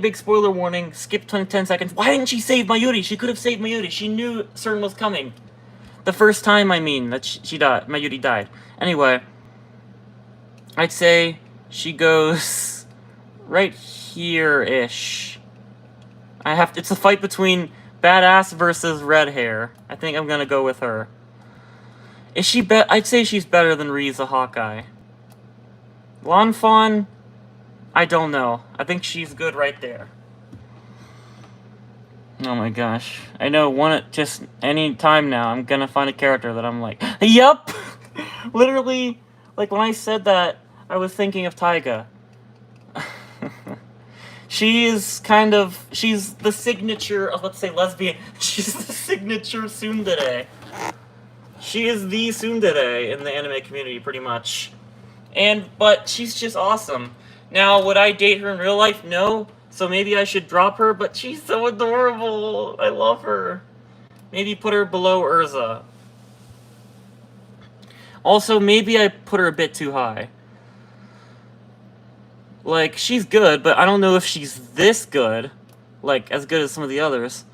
big spoiler warning, skip 10 seconds. Why didn't she save Mayuri? She could have saved Mayuri. She knew CERN was coming. The first time, I mean, that she died, Mayuri died. Anyway, I'd say she goes right here-ish. It's a fight between badass versus red hair. I think I'm gonna go with her. I'd say she's better than Riza Hawkeye. Lanfan, I don't know. I think she's good right there. Oh my gosh. I know just any time now, I'm gonna find a character that I'm like, yup! Literally, like when I said that, I was thinking of Taiga. She's the signature of, let's say, lesbian. She's the signature tsundere. She is the tsundere in the anime community, pretty much. But she's just awesome. Now, would I date her in real life? No. So maybe I should drop her, but she's so adorable. I love her. Maybe put her below Urza. Also, maybe I put her a bit too high. Like, she's good, but I don't know if she's this good. Like, as good as some of the others.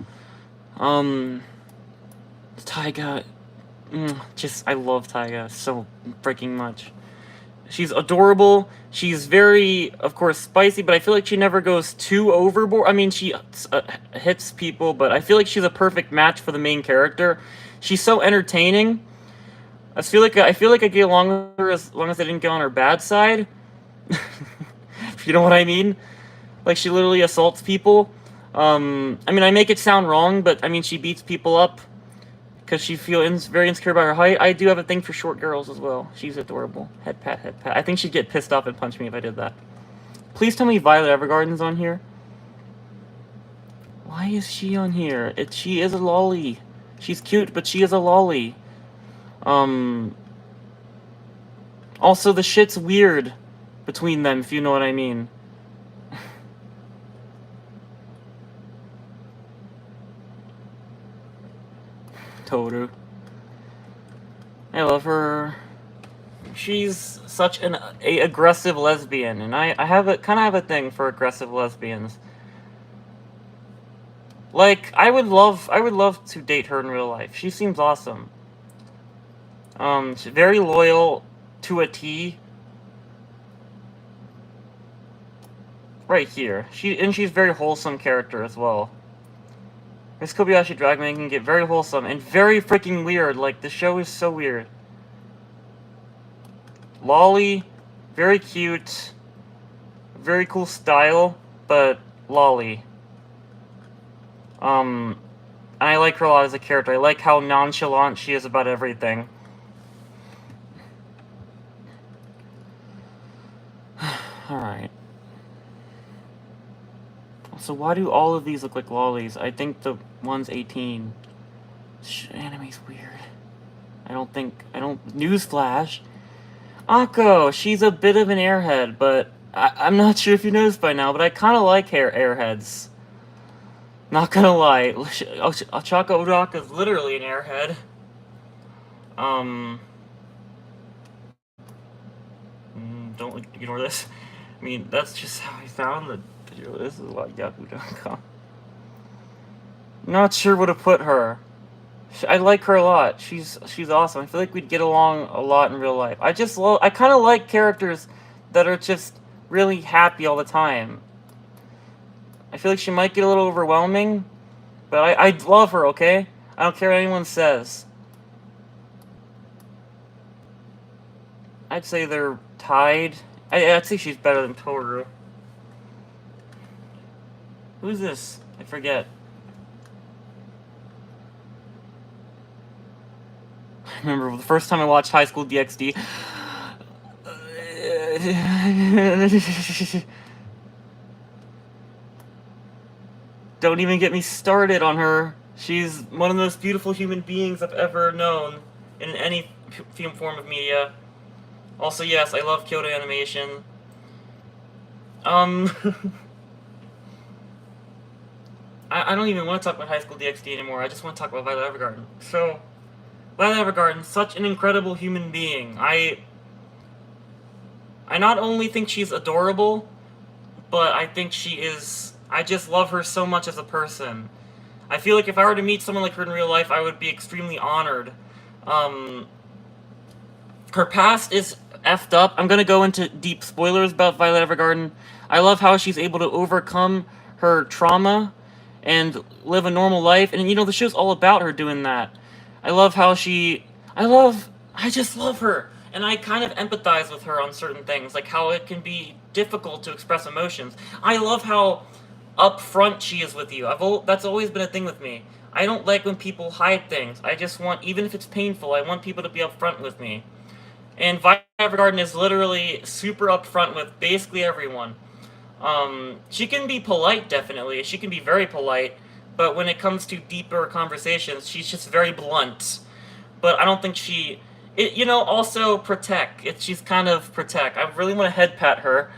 Taiga. I love Taiga so freaking much. She's adorable. She's very, of course, spicy, but I feel like she never goes too overboard. I mean, she hits people, but I feel like she's a perfect match for the main character. She's so entertaining. I feel like I get along with her as long as I didn't get on her bad side. If you know what I mean. Like, she literally assaults people. I mean, I make it sound wrong, but I mean, she beats people up because she feels very insecure about her height. I do have a thing for short girls as well. She's adorable. Head pat, head pat. I think she'd get pissed off and punch me if I did that. Please tell me Violet Evergarden's on here. Why is she on here? She is a lolly. She's cute, but she is a lolly. Also, the shit's weird between them, if you know what I mean. Toru. I love her. She's such an aggressive lesbian, and I kind of have a thing for aggressive lesbians. Like, I would love to date her in real life. She seems awesome. She's very loyal to a T. Right here. She's a very wholesome character as well. This Kobayashi Dragman can get very wholesome and very freaking weird. Like, the show is so weird. Lolly, very cute, very cool style, but lolly. And I like her a lot as a character. I like how nonchalant she is about everything. Alright. So why do all of these look like lollies? I think the one's 18. Anime's weird. Newsflash. Akko, she's a bit of an airhead, but I'm not sure if you noticed by now, but I kind of like airheads. Not gonna lie. Ochaka Uraka is literally an airhead. Don't ignore this. I mean, that's just how I found the video. This is like Yahoo.com. Not sure where to put her. I like her a lot. She's awesome. I feel like we'd get along a lot in real life. I kind of like characters that are just really happy all the time. I feel like she might get a little overwhelming, but I love her, okay? I don't care what anyone says. I'd say they're tied. I'd say she's better than Toru. Who's this? I forget. I remember the first time I watched High School DxD. Don't even get me started on her. She's one of the most beautiful human beings I've ever known in any form of media. Also, yes, I love Kyoto Animation. I don't even want to talk about High School DxD anymore. I just want to talk about Violet Evergarden. So, Violet Evergarden, such an incredible human being. I not only think she's adorable, but I think she is. I just love her so much as a person. I feel like if I were to meet someone like her in real life, I would be extremely honored. Um, Her past is effed up. I'm gonna go into deep spoilers about Violet Evergarden. I love how she's able to overcome her trauma and live a normal life, and the show's all about her doing that. I love how she. I just love her, and I kind of empathize with her on certain things, like how it can be difficult to express emotions. I love how upfront she is with you. That's always been a thing with me. I don't like when people hide things. I just want, even if it's painful, I want people to be upfront with me. And Violet Evergarden is literally super upfront with basically everyone. She can be polite, definitely. She can be very polite, but when it comes to deeper conversations, she's just very blunt. But I don't think also Protect. She's kind of Protect. I really want to head pat her.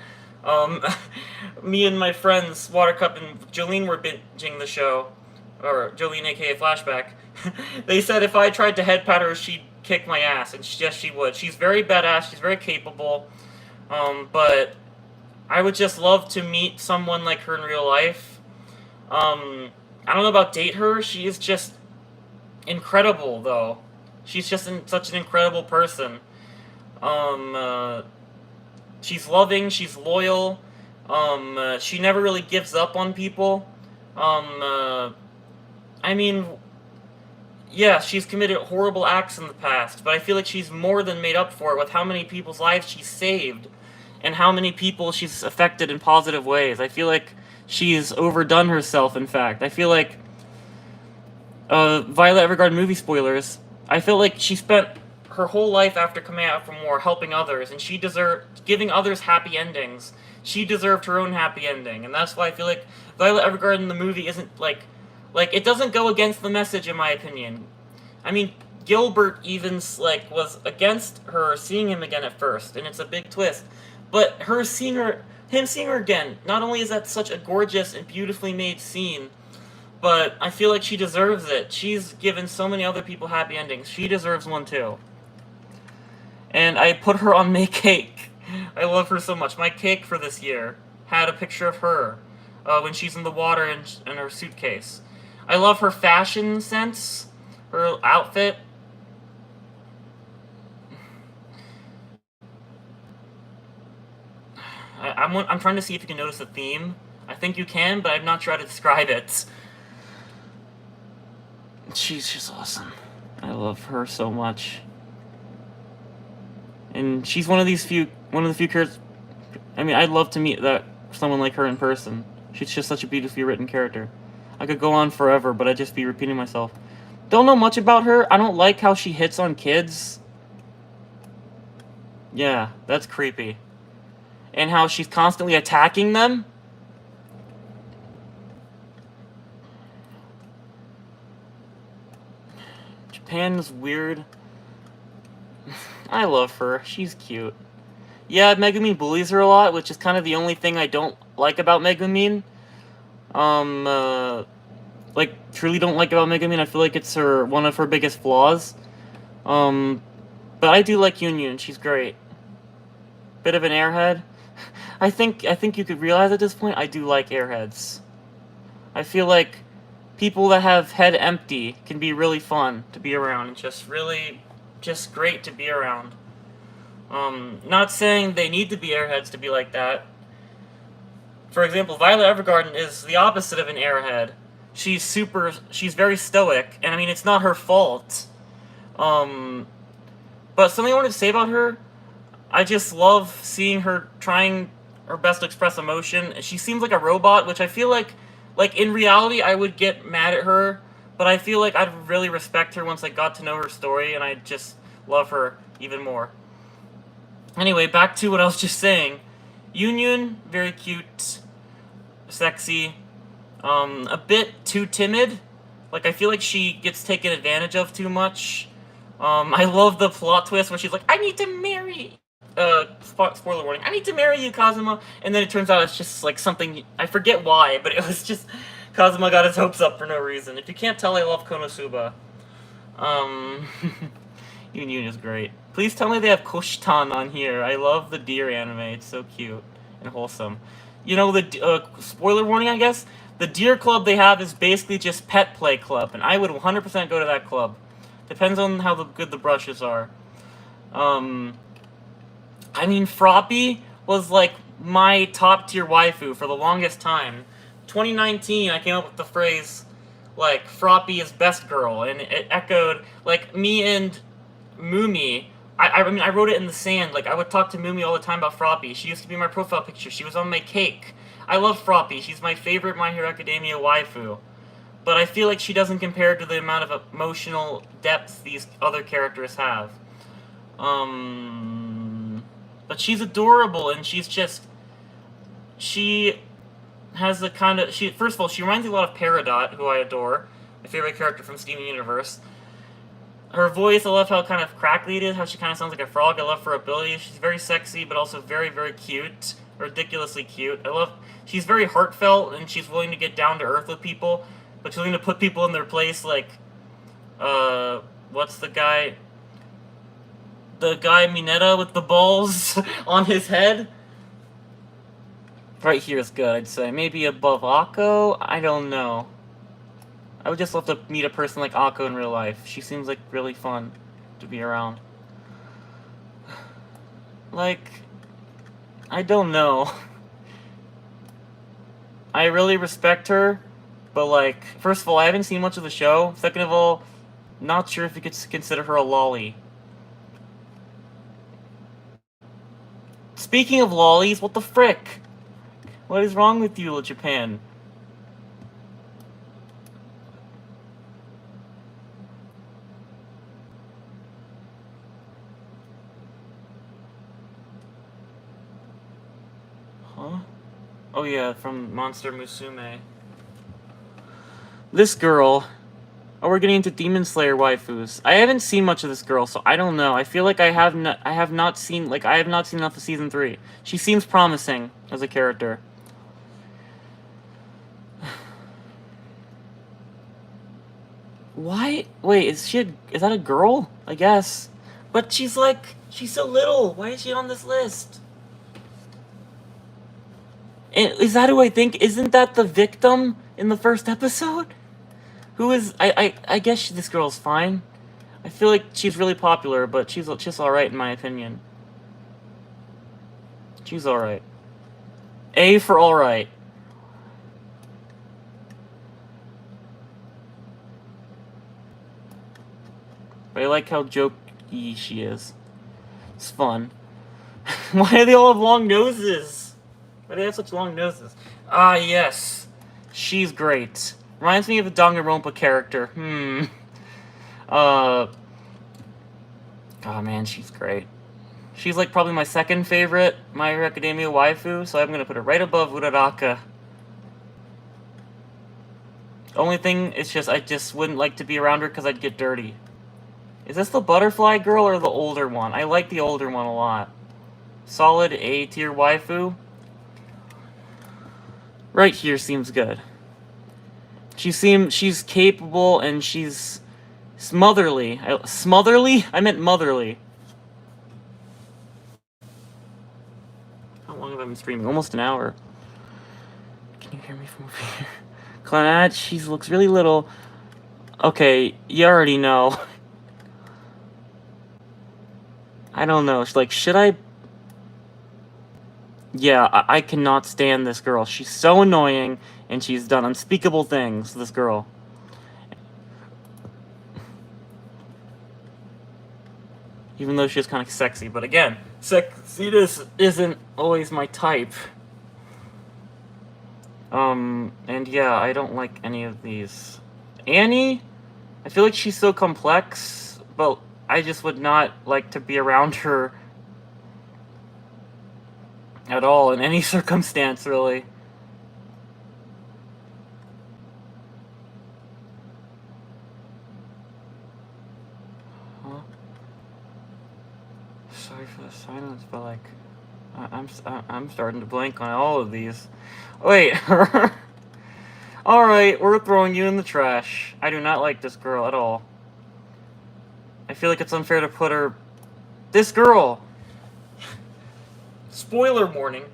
Um, Me and my friends, Watercup and Jolene, were binging the show, or Jolene, aka Flashback. They said if I tried to head pat her, she'd kick my ass, and yes, she would. She's very badass. She's very capable. But I would just love to meet someone like her in real life. I don't know about date her. She is just incredible, though. She's just such an incredible person. She's loving. She's loyal. She never really gives up on people. I mean, yeah, she's committed horrible acts in the past, but I feel like she's more than made up for it with how many people's lives she's saved and how many people she's affected in positive ways. I feel like she's overdone herself, in fact. I feel like, Violet Evergarden movie spoilers, I feel like she spent her whole life after coming out from war helping others, and she deserved giving others happy endings. She deserved her own happy ending, and that's why I feel like Violet Evergarden, the movie, isn't like it doesn't go against the message, in my opinion. I mean, Gilbert even was against her seeing him again at first, and it's a big twist. But him seeing her again, not only is that such a gorgeous and beautifully made scene, but I feel like she deserves it. She's given so many other people happy endings. She deserves one too. And I put her on my cake. I love her so much. My cake for this year had a picture of her when she's in the water in her suitcase. I love her fashion sense, her outfit. I'm trying to see if you can notice a theme. I think you can, but I'm not sure how to describe it. She's just awesome. I love her so much. And she's one of the few characters. I mean, I'd love to meet someone like her in person. She's just such a beautifully written character. I could go on forever, but I'd just be repeating myself. Don't know much about her. I don't like how she hits on kids. Yeah, that's creepy. And how she's constantly attacking them. Japan's weird. I love her. She's cute. Yeah, Megumin bullies her a lot, which is kind of the only thing I don't like about Megumin. Truly don't like about Megumin. I feel like it's one of her biggest flaws. But I do like Yunyun. She's great. Bit of an airhead. I think you could realize at this point, I do like airheads. I feel like people that have head empty can be really fun to be around and just great to be around. Not saying they need to be airheads to be like that. For example, Violet Evergarden is the opposite of an airhead. She's very stoic, and I mean, it's not her fault. But something I wanted to say about her, I just love seeing her trying her best to express emotion. She seems like a robot, which I feel like in reality, I would get mad at her, but I feel like I'd really respect her once I got to know her story, and I just love her even more. Anyway, back to what I was just saying. Yunyun, very cute, sexy, a bit too timid. Like, I feel like she gets taken advantage of too much. I love the plot twist where she's like, I need to marry... spoiler warning, I need to marry you, Kazuma. And then it turns out it's just, like, something... I forget why, but it was just... Kazuma got his hopes up for no reason. If you can't tell, I love Konosuba. Yun Yun is great. Please tell me they have Koshtan on here. I love the deer anime. It's so cute and wholesome. You know, the spoiler warning, I guess? The deer club they have is basically just pet play club, and I would 100% go to that club. Depends on how good the brushes are. I mean, Froppy was like my top tier waifu for the longest time. 2019, I came up with the phrase, like, Froppy is best girl, and it echoed, like, me and Mumi. I mean, I wrote it in the sand. Like, I would talk to Mumi all the time about Froppy. She used to be my profile picture. She was on my cake. I love Froppy. She's my favorite My Hero Academia waifu. But I feel like she doesn't compare to the amount of emotional depth these other characters have. But she's adorable, and she's just... She has a kind of... First of all, she reminds me a lot of Peridot, who I adore. My favorite character from Steven Universe. Her voice, I love how kind of crackly it is, how she kind of sounds like a frog. I love her ability. She's very sexy, but also very, very cute. Ridiculously cute. She's very heartfelt, and she's willing to get down to earth with people, but she's willing to put people in their place, like, what's the guy? The guy Mineta with the balls on his head? Right here is good, I'd say. Maybe above Akko? I don't know. I would just love to meet a person like Akko in real life. She seems like really fun to be around. Like, I don't know. I really respect her, but like, first of all, I haven't seen much of the show. Second of all, not sure if you could consider her a lolly. Speaking of lollies, what the frick? What is wrong with you, Japan? Huh? Oh yeah, from Monster Musume. This girl... Oh, we're getting into Demon Slayer waifus. I haven't seen much of this girl, so I don't know. I feel like I have not seen enough of Season 3. She seems promising as a character. Why? Wait, is that a girl? I guess. But she's so little. Why is she on this list? Is that who I think? Isn't that the victim in the first episode? Who is... I guess this girl's fine. I feel like she's really popular, but she's just alright in my opinion. She's alright. A for alright. But I like how jokey she is. It's fun. Why do they all have long noses? Why do they have such long noses? Ah, yes. She's great. Reminds me of a Danganronpa character. Oh man, she's great. She's like probably my second favorite My Hero Academia waifu, so I'm gonna put her right above Uraraka. Only thing is just, I just wouldn't like to be around her because I'd get dirty. Is this the butterfly girl or the older one? I like the older one a lot. Solid A tier waifu. Right here seems good. She's capable and she's motherly. Smotherly? I meant motherly. How long have I been streaming? Almost an hour. Can you hear me from over here? Clannad, she looks really little. Okay, you already know. I don't know. Like, should I... Yeah, I cannot stand this girl. She's so annoying, and she's done unspeakable things, this girl. Even though she's kind of sexy, but again, sexiness isn't always my type. And yeah, I don't like any of these. Annie? I feel like she's so complex, but I just would not like to be around her at all, in any circumstance, really. Huh? Sorry for the silence, but like, I'm starting to blank on all of these. Wait. Alright, we're throwing you in the trash. I do not like this girl at all. feel like it's unfair to put her... This girl! Spoiler warning.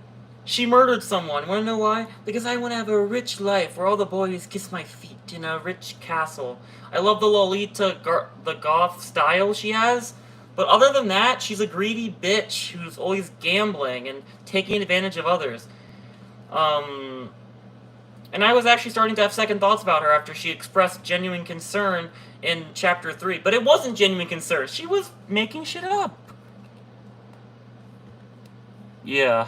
She murdered someone. Wanna know why? Because I want to have a rich life where all the boys kiss my feet in a rich castle. I love the Lolita, the goth style she has. But other than that, she's a greedy bitch who's always gambling and taking advantage of others. And I was actually starting to have second thoughts about her after she expressed genuine concern in Chapter 3. But it wasn't genuine concern. She was making shit up. Yeah.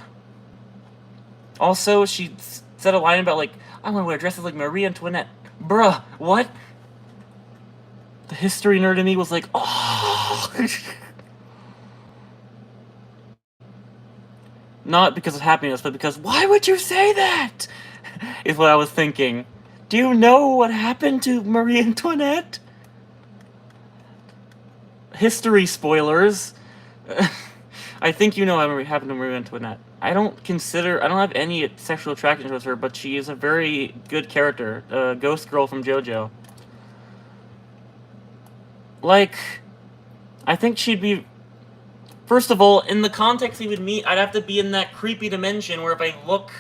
Also, she said a line about, like, I want to wear dresses like Marie Antoinette. Bruh, what? The history nerd in me was like, oh. Not because of happiness, but because, why would you say that? Is what I was thinking. Do you know what happened to Marie Antoinette? History spoilers. I think you know what happened to Marie Antoinette. I don't have any sexual attraction towards her, but she is a very good character. Ghost girl from JoJo. Like, I think she'd be... First of all, in the context we would meet, I'd have to be in that creepy dimension where if I look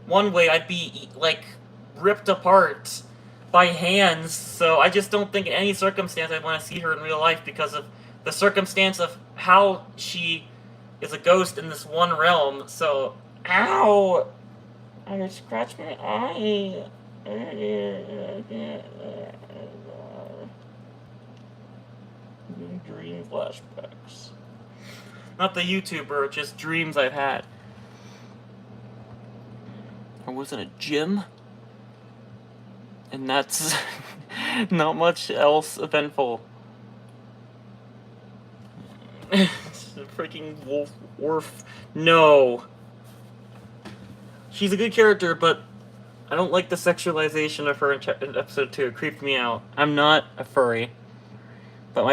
one way, I'd be, like, ripped apart by hands. So I just don't think in any circumstance I'd want to see her in real life because of the circumstance of how she is a ghost in this one realm. So, ow! I just scratched my eye. Dream flashbacks. Not the YouTuber, just dreams I've had. I was in a gym, and that's not much else eventful. Freaking Worf. No. She's a good character, but I don't like the sexualization of her in episode 2. It creeped me out. I'm not a furry. But I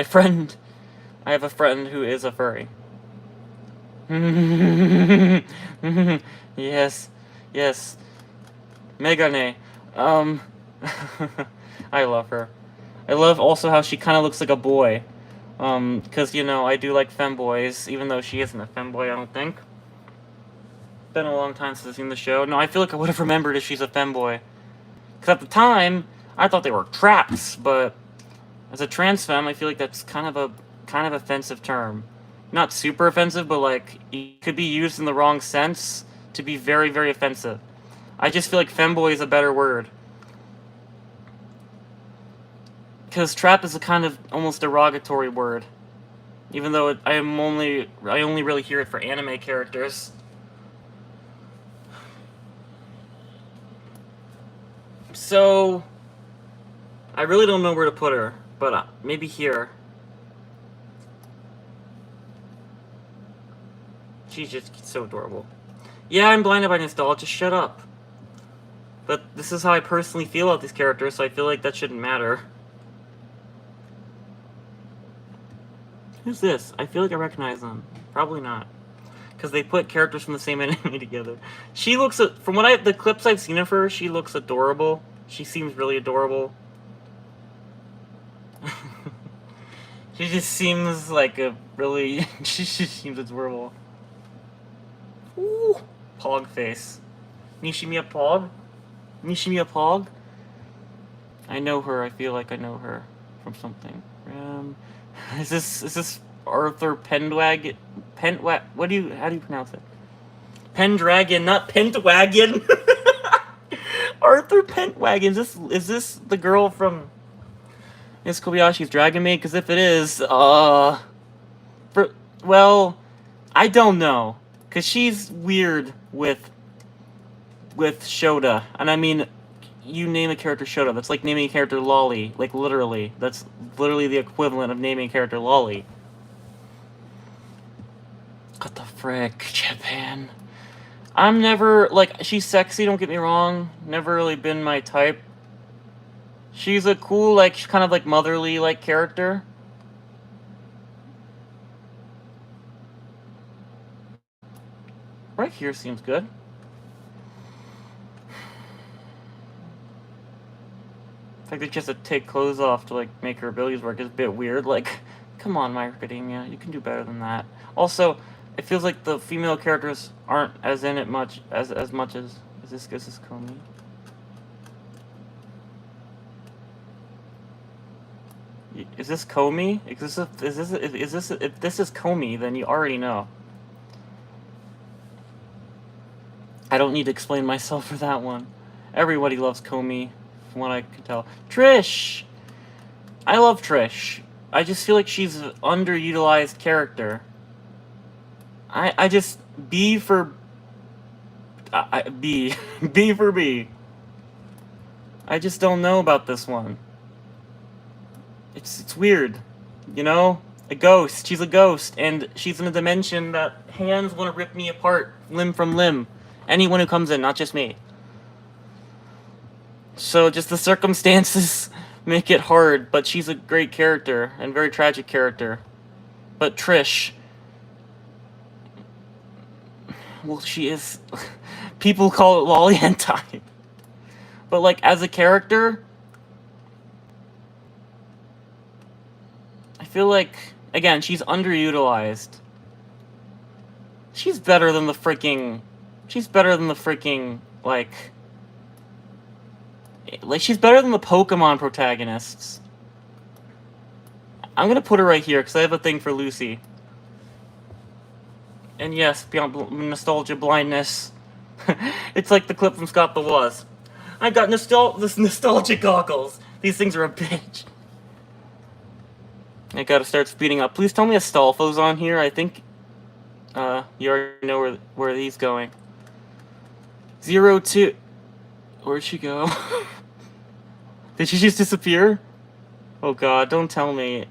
have a friend who is a furry. Yes. Megane. I love her. I love also how she kind of looks like a boy. Because, you know, I do like femboys, even though she isn't a femboy, I don't think. Been a long time since I've seen the show. No, I feel like I would have remembered if she's a femboy. Because at the time, I thought they were traps, but as a trans femme, I feel like that's kind of offensive term. Not super offensive, but, like, it could be used in the wrong sense to be very, very offensive. I just feel like femboy is a better word. Because trap is a kind of almost derogatory word. Even though I only really hear it for anime characters. So, I really don't know where to put her, but maybe here. She's just so adorable. Yeah, I'm blinded by nostalgia, shut up. But this is how I personally feel about these characters, so I feel like that shouldn't matter. Who's this? I feel like I recognize them. Probably not. Because they put characters from the same anime together. She looks, from the clips I've seen of her, she looks adorable. She seems really adorable. She just seems like a really, she seems adorable. Ooh, Pog face. Nishimiya Pog? Nishimiya Pog? I know her, I feel like I know her from something. Is this Arthur Pendragon? How do you pronounce it? Pendragon, not Pentwagon. Arthur Pentwagon. Is this the girl from Miss Kobayashi's Dragon Maid? Because if it is, well, I don't know. Because she's weird with Shota. And I mean, you name a character Shota. That's like naming a character Lolly. Like, literally. That's literally the equivalent of naming a character Lolly. What the frick, Japan? I'm never, like, she's sexy, don't get me wrong. Never really been my type. She's a cool, like, kind of, like, motherly, like, character. Right here seems good. The fact that she has to take clothes off to, like, make her abilities work is a bit weird. Like, Come on, My Hero Academia, you can do better than that. Also, it feels like the female characters aren't as in it much as much as is this Komi? Is this Komi? If this is Komi, then you already know. I don't need to explain myself for that one. Everybody loves Komi, from what I can tell. Trish! I love Trish. I just feel like she's an underutilized character. I just... B for... B. B for B. I just don't know about this one. It's weird. You know? A ghost. She's a ghost. And she's in a dimension that hands want to rip me apart, limb from limb. Anyone who comes in, not just me. So just the circumstances make it hard, but she's a great character, and very tragic character. But Trish... Well, she is... People call it lolly hentai. But, like, as a character... I feel like, again, she's underutilized. She's better than the freaking... She's better than the freaking, like, she's better than the Pokemon protagonists. I'm gonna put her right here, because I have a thing for Lucy. And yes, beyond nostalgia blindness. It's like the clip from Scott the Woz. I got this nostalgic goggles. These things are a bitch. I gotta start speeding up. Please tell me Astolfo's on here. I think, you already know where he's going. 02. Where'd she go? Did she just disappear? Oh god, don't tell me.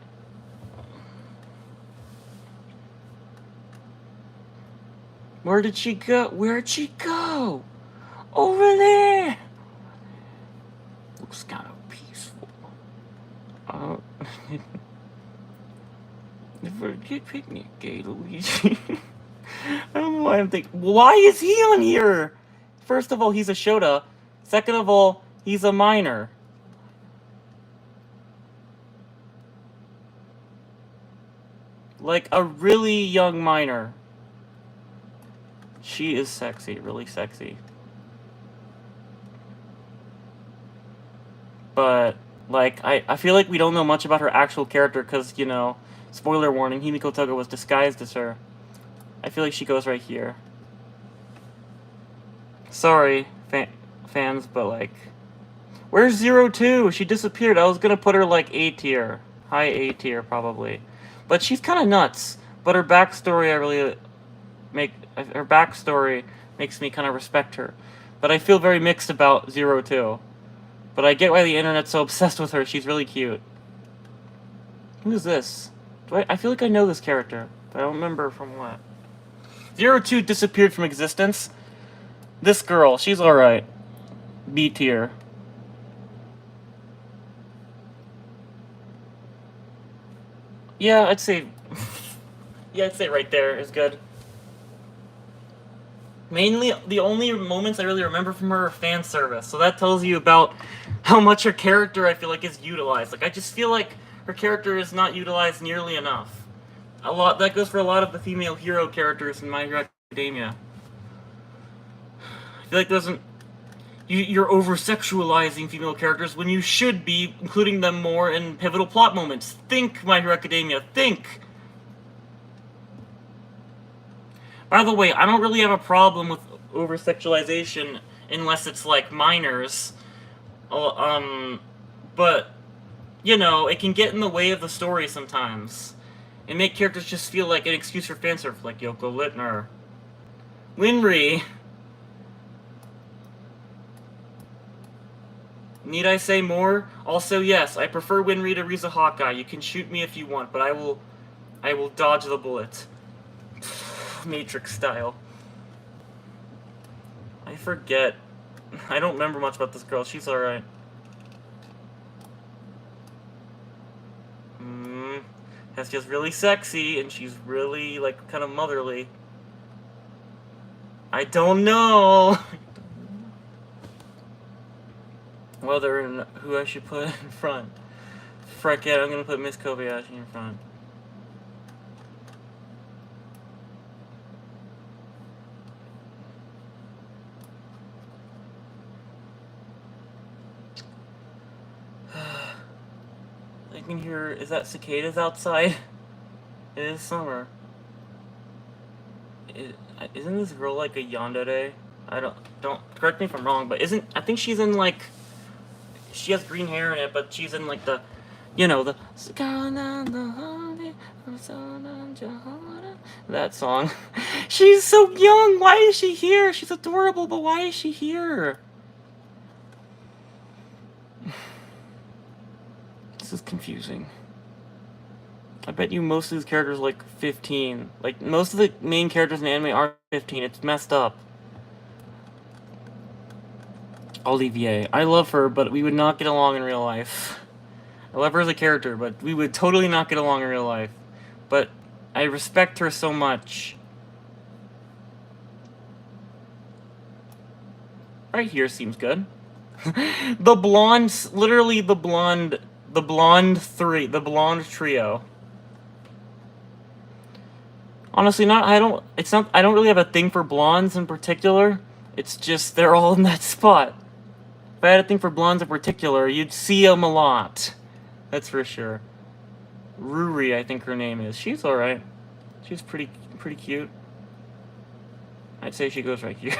Where did she go? Where'd she go? Over there! Looks kind of peaceful. Forget picnic gay Luigi. I don't know why I'm thinking. Why is he on here? First of all, he's a Shota. Second of all, he's a minor. Like, a really young minor. She is sexy, really sexy. But, like, I feel like we don't know much about her actual character because, you know, spoiler warning, Himiko Toga was disguised as her. I feel like she goes right here. Sorry, fans, but, like... Where's 02? She disappeared. I was gonna put her, like, A tier. High A tier, probably. But she's kind of nuts. But her backstory, her backstory makes me kind of respect her. But I feel very mixed about 02. But I get why the internet's so obsessed with her. She's really cute. Who's this? I feel like I know this character, but I don't remember from what. 02 disappeared from existence. This girl, she's alright. B tier. Yeah, I'd say... yeah, I'd say right there is good. Mainly, the only moments I really remember from her are fan service. So that tells you about how much her character, I feel like, is utilized. Like, I just feel like her character is not utilized nearly enough. That goes for a lot of the female hero characters in My Hero Academia. I feel like you're over-sexualizing female characters when you should be including them more in pivotal plot moments. Think, My Hero Academia, think! By the way, I don't really have a problem with over-sexualization unless it's, like, minors. But, you know, it can get in the way of the story sometimes. And make characters just feel like an excuse for fanservice, like Yoko Littner. Winry! Need I say more? Also, yes, I prefer Winry to Riza Hawkeye. You can shoot me if you want, but I will dodge the bullet. Matrix style. I forget. I don't remember much about this girl. She's alright. That's just really sexy, and she's really, like, kind of motherly. I don't know! Whether and who I should put in front. Frick it, I'm gonna put Miss Kobayashi in front. you can hear, is that cicadas outside? It is summer. Isn't this girl like a yandere? I don't correct me if I'm wrong, but I think she's in like, she has green hair in it, but she's in like the, you know, the that song. She's so young. Why is she here? She's adorable, but why is she here? This is confusing. I bet you most of these characters are like 15. Like, most of the main characters in anime are 15. It's messed up. Olivier. I love her, but we would not get along in real life. I love her as a character, but we would totally not get along in real life. But I respect her so much. Right here seems good. The blondes, literally the blonde trio. Honestly, I don't really have a thing for blondes in particular. It's just, they're all in that spot. If I had a thing for blondes in particular, you'd see them a lot. That's for sure. Ruri, I think her name is. She's alright. She's pretty cute. I'd say she goes right here.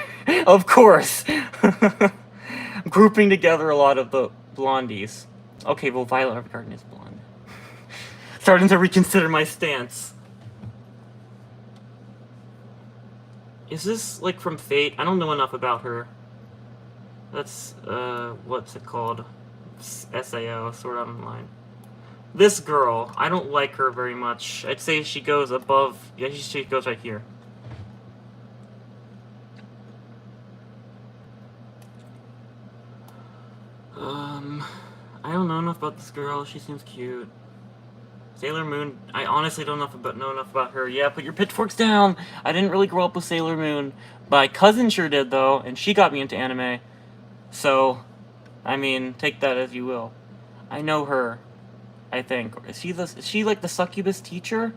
Of course! I'm grouping together a lot of the blondies. Okay, well, Violet Evergarden is blonde. Starting to reconsider my stance. Is this, like, from Fate? I don't know enough about her. That's, what's it called? SAO, Sword Art Online. This girl, I don't like her very much. I'd say she goes above... Yeah, she goes right here. I don't know enough about this girl. She seems cute. Sailor Moon, I honestly don't know enough about her. Yeah, put your pitchforks down! I didn't really grow up with Sailor Moon. My cousin sure did, though, and she got me into anime. So, I mean, take that as you will. I know her, I think. Is she like the succubus teacher?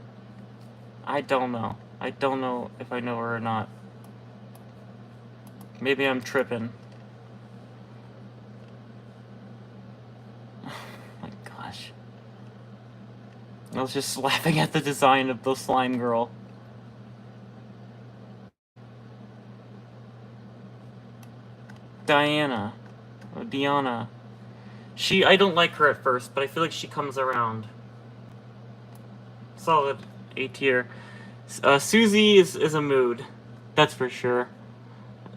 I don't know. I don't know if I know her or not. Maybe I'm tripping. My gosh. I was just laughing at the design of the slime girl. Diana. Or Diana. I don't like her at first, but I feel like she comes around. Solid A tier. Susie is a mood. That's for sure.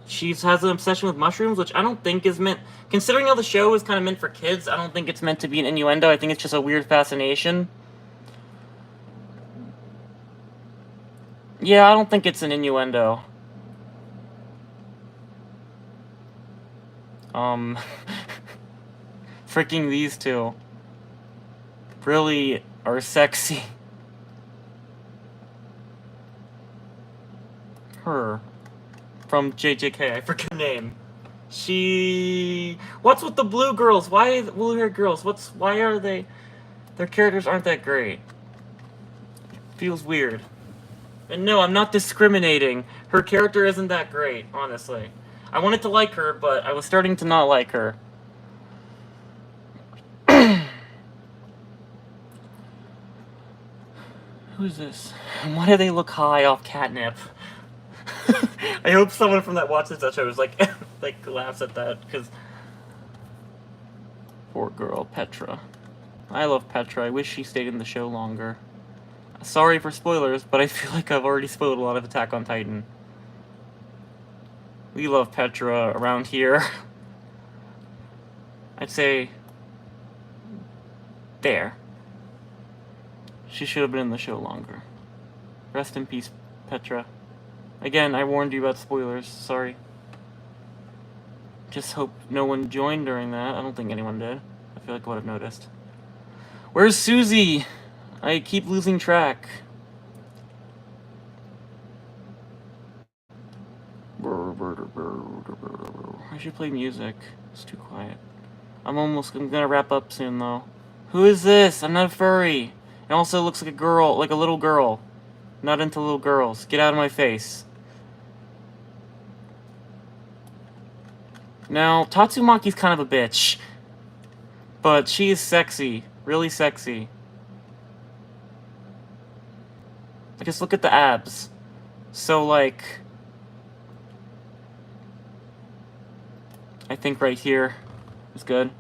She has an obsession with mushrooms, which I don't think is meant... Considering how the show is kind of meant for kids, I don't think it's meant to be an innuendo. I think it's just a weird fascination. Yeah, I don't think it's an innuendo. Freaking these two. Really are sexy. Her. From JJK, I forget her name. What's with the blue girls? Why blue hair girls? Why are they... Their characters aren't that great. Feels weird. And no, I'm not discriminating. Her character isn't that great, honestly. I wanted to like her, but I was starting to not like her. Who's this? Why do they look high off catnip? I hope someone from that watches that show is like laughs at that, because... Poor girl, Petra. I love Petra. I wish she stayed in the show longer. Sorry for spoilers, but I feel like I've already spoiled a lot of Attack on Titan. We love Petra around here. I'd say... There. She should have been in the show longer. Rest in peace, Petra. Again, I warned you about spoilers. Sorry. Just hope no one joined during that. I don't think anyone did. I feel like I would have noticed. Where's Susie? I keep losing track. I should play music. It's too quiet. I'm gonna wrap up soon, though. Who is this? I'm not a furry. It also looks like a girl, like a little girl. Not into little girls. Get out of my face. Now, Tatsumaki's kind of a bitch. But she is sexy. Really sexy. Just look at the abs. So, like, I think right here is good.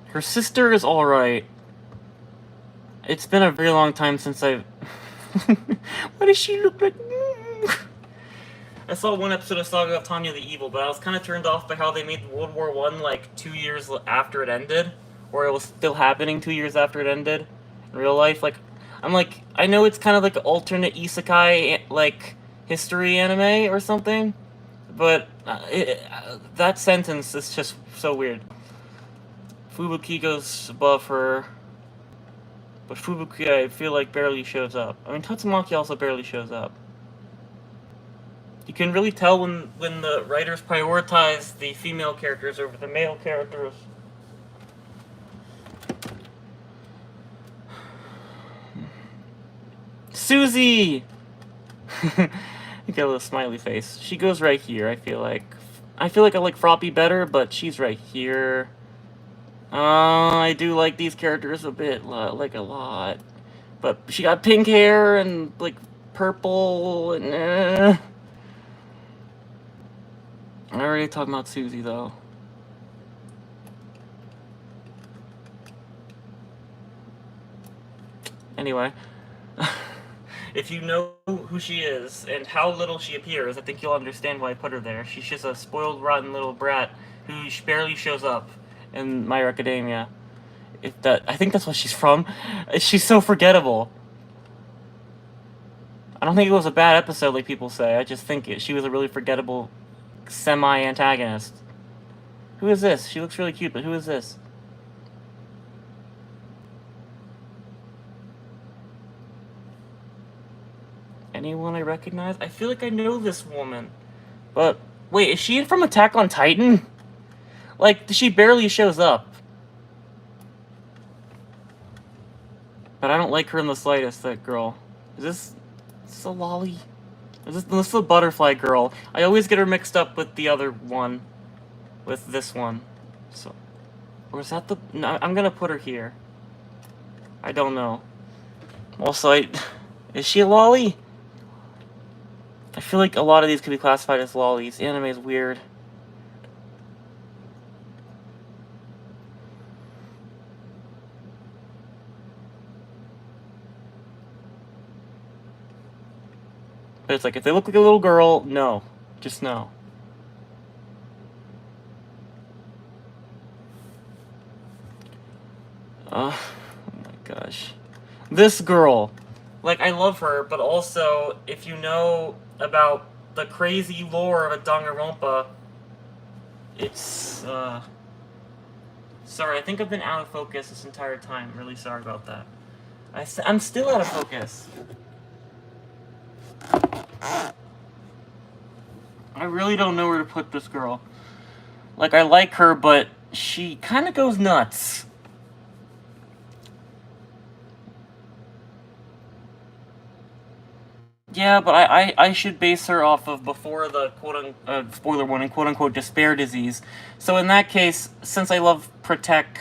Her sister is alright. It's been a very long time since I've... Why does she look like... I saw one episode of Saga of Tanya the Evil, but I was kind of turned off by how they made World War I like 2 years after it ended, or it was still happening 2 years after it ended in real life. Like, I'm like, I know it's kind of like an alternate isekai like history anime or something, but that sentence is just so weird. Fubuki goes above her, but Fubuki I feel like barely shows up. I mean, Tatsumaki also barely shows up. You can really tell when the writers prioritize the female characters over the male characters. Susie! You got a little smiley face. She goes right here, I feel like. I like Froppy better, but she's right here. I do like these characters a bit, like a lot. But she got pink hair and, like, purple and I already talked about Susie, though. Anyway. If you know who she is and how little she appears, I think you'll understand why I put her there. She's just a spoiled, rotten little brat who barely shows up in My Hero Academia. I think that's what she's from. She's so forgettable. I don't think it was a bad episode like people say. I just think she was a really forgettable semi-antagonist. Who is this? She looks really cute, but who is this? Anyone I recognize? I feel like I know this woman. But, wait, is she from Attack on Titan? Like, she barely shows up. But I don't like her in the slightest, that girl. Is this a lolly? Is this a butterfly girl? I always get her mixed up with the other one. With this one. So, or is that the... No, I'm gonna put her here. I don't know. Also, is she a lolly? I feel like a lot of these could be classified as lollies. Anime is weird. But it's like, if they look like a little girl, no. Just no. Oh my gosh. This girl. Like, I love her, but also, if you know about the crazy lore of a Danganronpa, it's, Sorry, I think I've been out of focus this entire time. I'm really sorry about that. I'm still out of focus. I really don't know where to put this girl. Like, I like her, but she kind of goes nuts. Yeah, but I should base her off of before the spoiler warning, quote-unquote despair disease. So in that case, since I love Protect,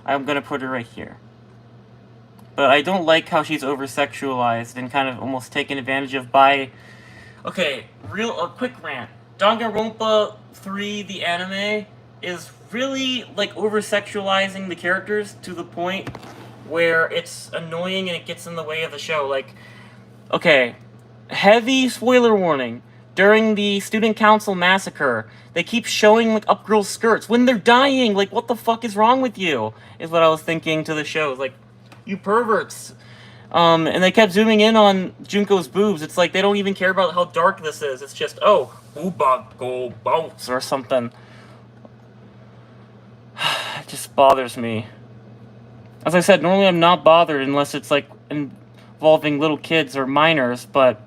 I'm gonna put her right here. But I don't like how she's over-sexualized and kind of almost taken advantage of by... Okay, a quick rant. Danganronpa 3, the anime, is really, like, over-sexualizing the characters to the point where it's annoying and it gets in the way of the show. Like, okay... Heavy spoiler warning. During the student council massacre, they keep showing, like, up girls' skirts when they're dying. Like, what the fuck is wrong with you? Is what I was thinking to the show. Like, you perverts. And they kept zooming in on Junko's boobs. It's like they don't even care about how dark this is. It's just, oh, booba go bounce or something. It just bothers me. As I said, normally I'm not bothered unless it's, like, involving little kids or minors, but...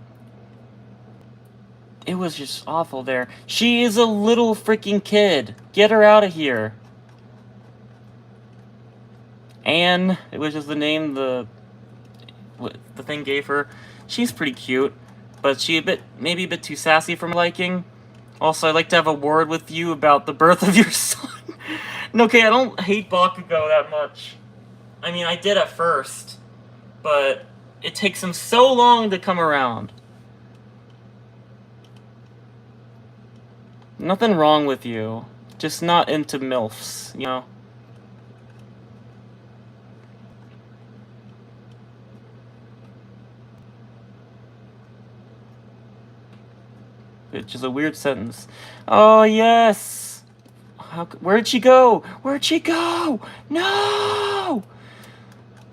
It was just awful there. She is a little freaking kid. Get her out of here. Anne, which is the name the thing gave her. She's pretty cute, but maybe a bit too sassy for my liking. Also, I'd like to have a word with you about the birth of your son. No, okay, I don't hate Bakugo that much. I mean, I did at first, but it takes him so long to come around. Nothing wrong with you. Just not into MILFs, you know? Which is a weird sentence. Oh, yes! Where'd she go? Where'd she go? No!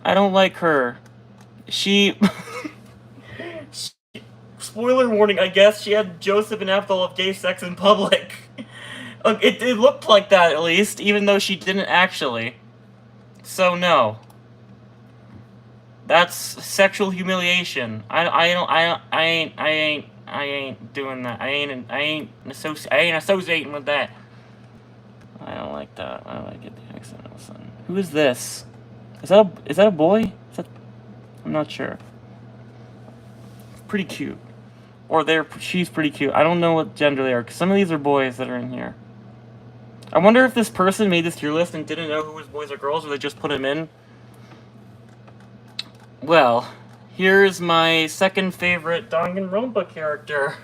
I don't like her. She... Spoiler warning, I guess she had Joseph and Ethel have gay sex in public. It looked like that, at least, even though she didn't actually. So, no. That's sexual humiliation. I ain't doing that. I ain't associating with that. I don't like that. I don't like it. The accent all of a sudden. Who is this? Is that a boy? I'm not sure. Pretty cute. Or she's pretty cute. I don't know what gender they are, because some of these are boys that are in here. I wonder if this person made this tier list and didn't know who was boys or girls, or they just put him in. Well, here's my second favorite Danganronpa character.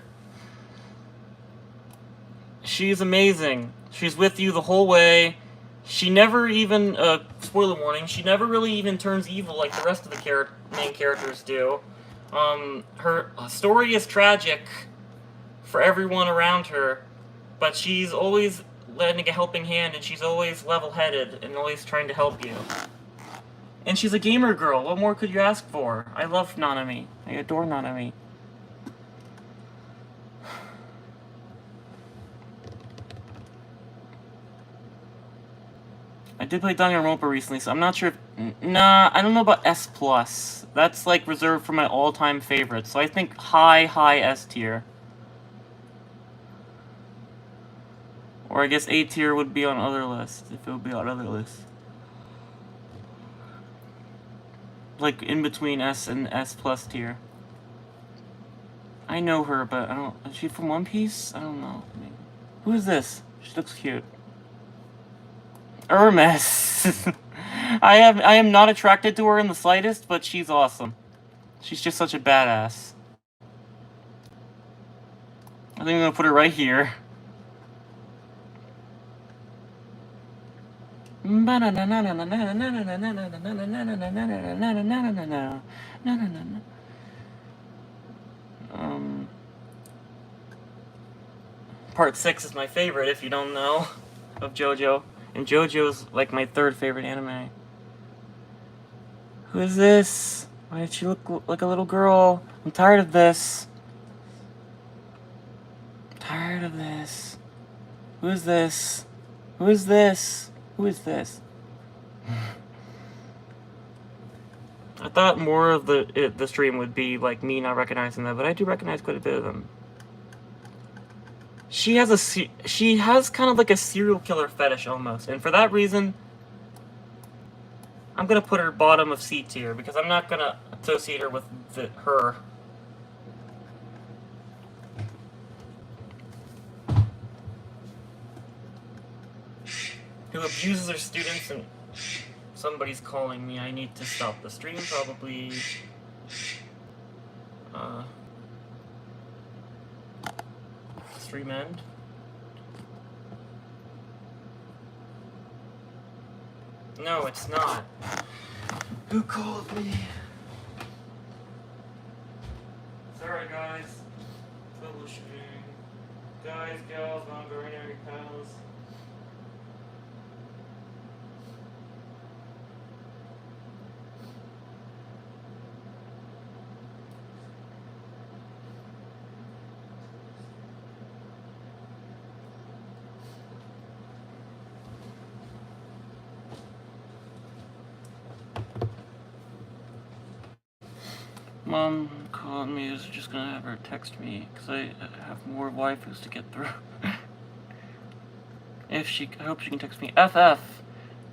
She's amazing. She's with you the whole way. She never even, spoiler warning, she never really even turns evil like the rest of the main characters do. Her story is tragic for everyone around her, but she's always lending a helping hand, and she's always level-headed and always trying to help you. And she's a gamer girl. What more could you ask for? I love Nanami. I adore Nanami. I did play Danganronpa recently, so I'm not sure if... Nah, I don't know about S+. That's, like, reserved for my all-time favorites, so I think high S tier. Or I guess A tier would be on other lists, if it would be on other lists. Like, in between S and S+ tier. I know her, but I don't... Is she from One Piece? I don't know. Who is this? She looks cute. Hermes. I am not attracted to her in the slightest, but she's awesome. She's just such a badass. I think I'm gonna put her right here. Part 6 is my favorite, if you don't know, of JoJo. And JoJo's like my third favorite anime. Who is this? Why did she look like a little girl? I'm tired of this. I'm tired of this. Who is this? Who is this? Who is this? I thought more of the stream would be like me not recognizing them, but I do recognize quite a bit of them. She has kind of like a serial killer fetish almost, and for that reason, I'm gonna put her bottom of C tier because I'm not gonna associate her with her. Who abuses her students, and somebody's calling me. I need to stop the stream probably. Stream end. No, it's not. Who called me? Sorry, guys. Publishing. Guys, gals, non-binary pals. Mom called me. Is just gonna have her text me because I have more waifus to get through. I hope she can text me. FF.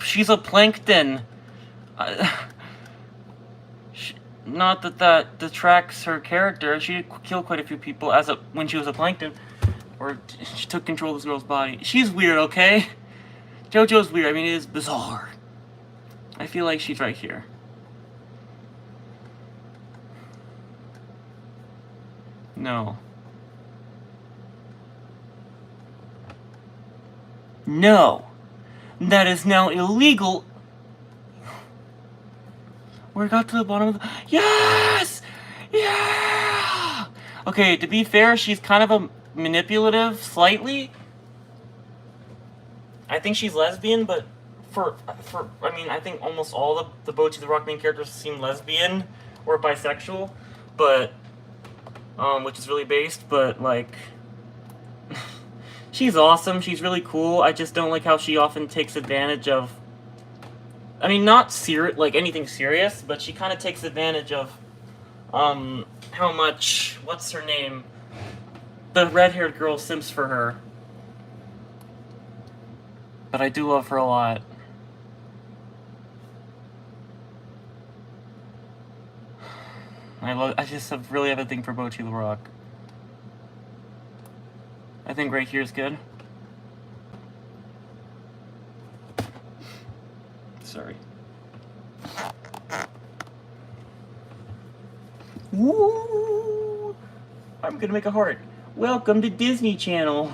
She's a plankton. Not that detracts her character. She killed quite a few people when she was a plankton, or she took control of this girl's body. She's weird, okay? JoJo's weird. I mean, it is bizarre. I feel like she's right here. No. No. That is now illegal. We got to the bottom of the... Yes! Yeah! Okay, to be fair, she's kind of a manipulative, slightly. I think she's lesbian, but I mean, I think almost all the Bocchi the Rock main characters seem lesbian or bisexual, but, which is really based, but, like, she's awesome, she's really cool. I just don't like how she often takes advantage of, I mean, not like anything serious, but she kind of takes advantage of, how much, what's her name? The red-haired girl simps for her. But I do love her a lot. I just really have a thing for Bocchi the Rock. I think right here is good. Sorry. Woo! I'm gonna make a heart. Welcome to Disney Channel.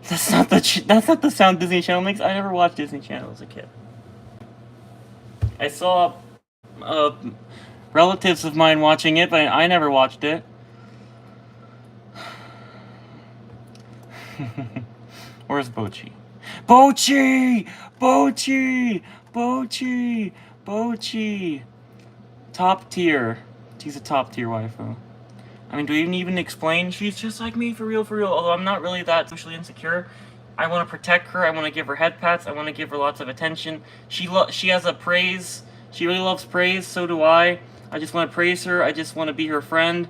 That's not the sound Disney Channel makes. I never watched Disney Channel as a kid. I saw relatives of mine watching it, but I never watched it. Where's Bocchi? Bocchi! Bocchi! Bocchi! Bocchi! Top tier. She's a top tier waifu. I mean, do we even explain? She's just like me, for real, for real. Although I'm not really that socially insecure. I want to protect her. I want to give her head pats. I want to give her lots of attention. She has a praise. She really loves praise. So do I. I just want to praise her. I just want to be her friend.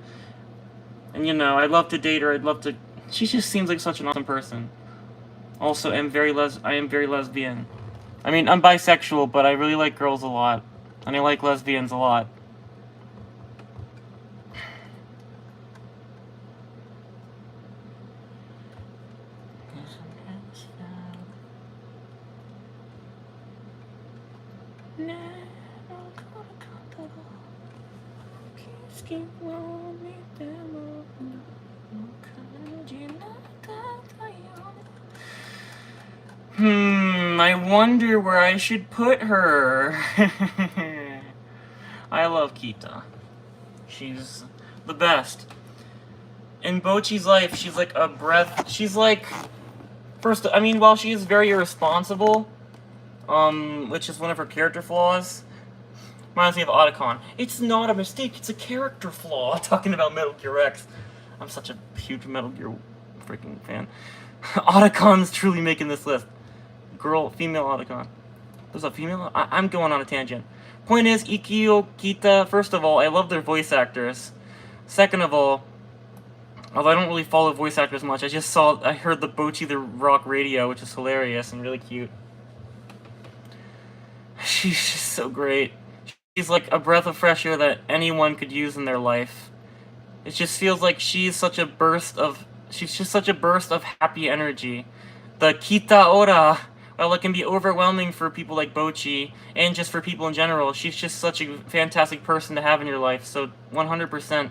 And, you know, I'd love to date her. I'd love to... She just seems like such an awesome person. Also, I am very lesbian. I mean, I'm bisexual, but I really like girls a lot. And I like lesbians a lot. I wonder where I should put her. I love Kita. She's the best. In Bocchi's life, she's like a breath. She's like, first, I mean, while she is very irresponsible, which is one of her character flaws, reminds me of Otacon. It's not a mistake, it's a character flaw. Talking about Metal Gear X. I'm such a huge Metal Gear freaking fan. Otacon's truly making this list. Female Otacon. There's a female? I'm going on a tangent. Point is, Ikkyo, Kita, first of all, I love their voice actors. Second of all, although I don't really follow voice actors much, I heard the Bocchi the Rock radio, which is hilarious and really cute. She's just so great. She's like a breath of fresh air that anyone could use in their life. It just feels like she's just such a burst of happy energy. The Kita Ora, while it can be overwhelming for people like Bocchi, and just for people in general, she's just such a fantastic person to have in your life, so 100%.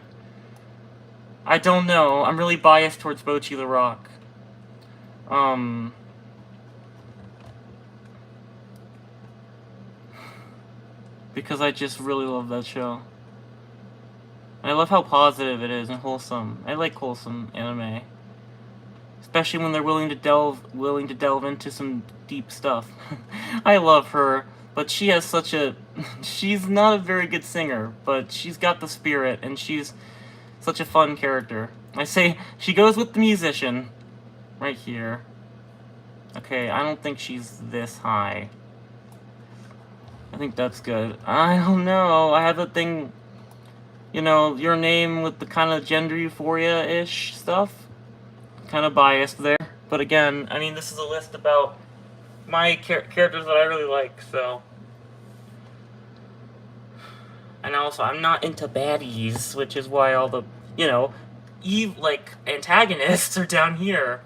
I don't know, I'm really biased towards Bocchi the Rock. Because I just really love that show. I love how positive it is and wholesome. I like wholesome anime. Especially when they're willing to delve into some deep stuff. I love her, but she has such a... She's not a very good singer, but she's got the spirit, and she's such a fun character. I say, she goes with the musician. Right here. Okay, I don't think she's this high. I think that's good. I don't know, I have a thing... You know, your name with the kind of gender euphoria-ish stuff. Kind of biased there, but again, I mean, this is a list about my characters that I really like, so. And also, I'm not into baddies, which is why all the, you know, antagonists are down here.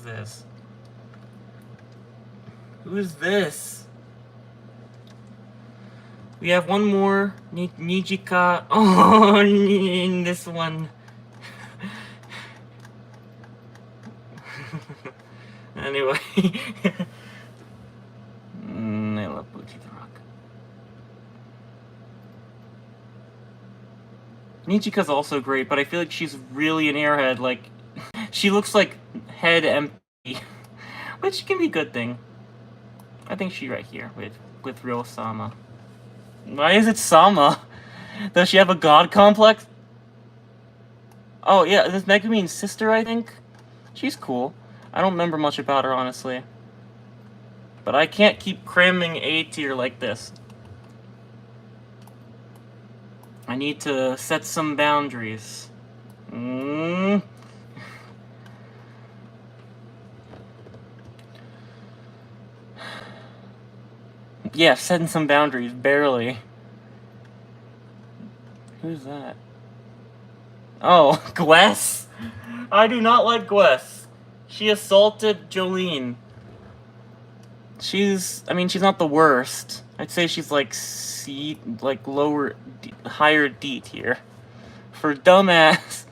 this? Who's this? We have one more. Nijika. Oh, in this one. Anyway. I love Booty the Rock. Nijika's also great, but I feel like she's really an airhead. Like, she looks like head empty, which can be a good thing. I think she right here with real Sama. Why is it Sama? Does she have a god complex? Oh yeah, this Megumin's sister, I think. She's cool. I don't remember much about her, honestly. But I can't keep cramming A tier like this. I need to set some boundaries. Yeah, setting some boundaries, barely. Who's that? Oh, Gwess? I do not like Gwess. She assaulted Jolene. She's not the worst. I'd say she's like C, like higher D tier. For dumbass.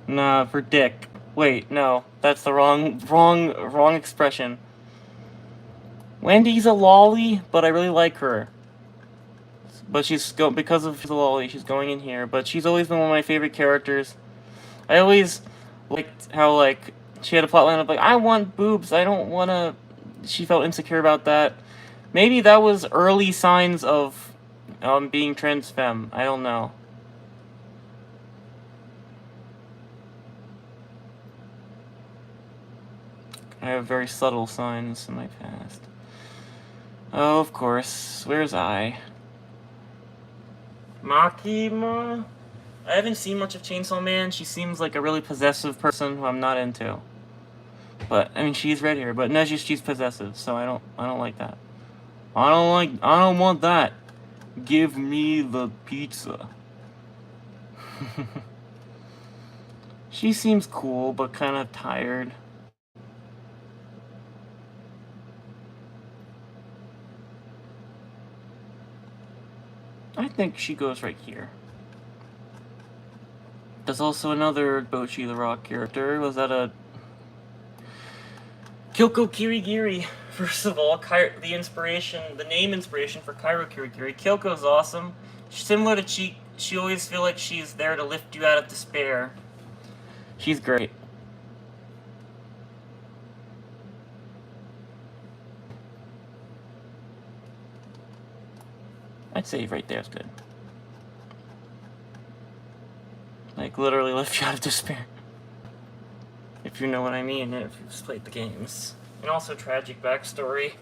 Nah, for dick. Wait, no, that's the wrong expression. Wendy's a lolly, but I really like her. But because of she's a lolly, she's going in here. But she's always been one of my favorite characters. I always liked how, like, she had a plotline of, like, I want boobs, I don't wanna... She felt insecure about that. Maybe that was early signs of being trans femme. I don't know. I have very subtle signs in my past. Oh, of course. Where's I? Makima? I haven't seen much of Chainsaw Man. She seems like a really possessive person who I'm not into. But I mean, she's red here, but no, she's possessive, so I don't like that. I don't want that. Give me the pizza. She seems cool, but kind of tired. I think she goes right here. There's also another Bochi the Rock character. Was that a... Kyoko Kirigiri. First of all, the name inspiration for Cairo Kirigiri. Kyoko's awesome. Similar to Cheek, she always feel like she's there to lift you out of despair. She's great. I'd say right there is good. Like, literally lift you out of despair. If you know what I mean, if you've played the games. And also, tragic backstory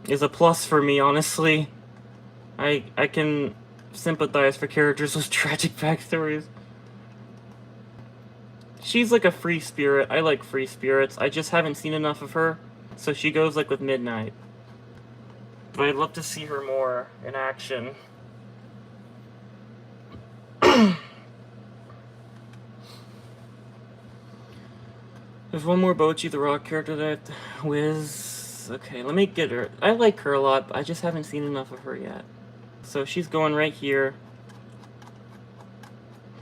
is a plus for me, honestly. I can sympathize for characters with tragic backstories. She's like a free spirit. I like free spirits. I just haven't seen enough of her, so she goes like with Midnight. But I'd love to see her more in action. There's one more Bochi the Rock character that Wiz. Okay, let me get her. I like her a lot, but I just haven't seen enough of her yet. So she's going right here.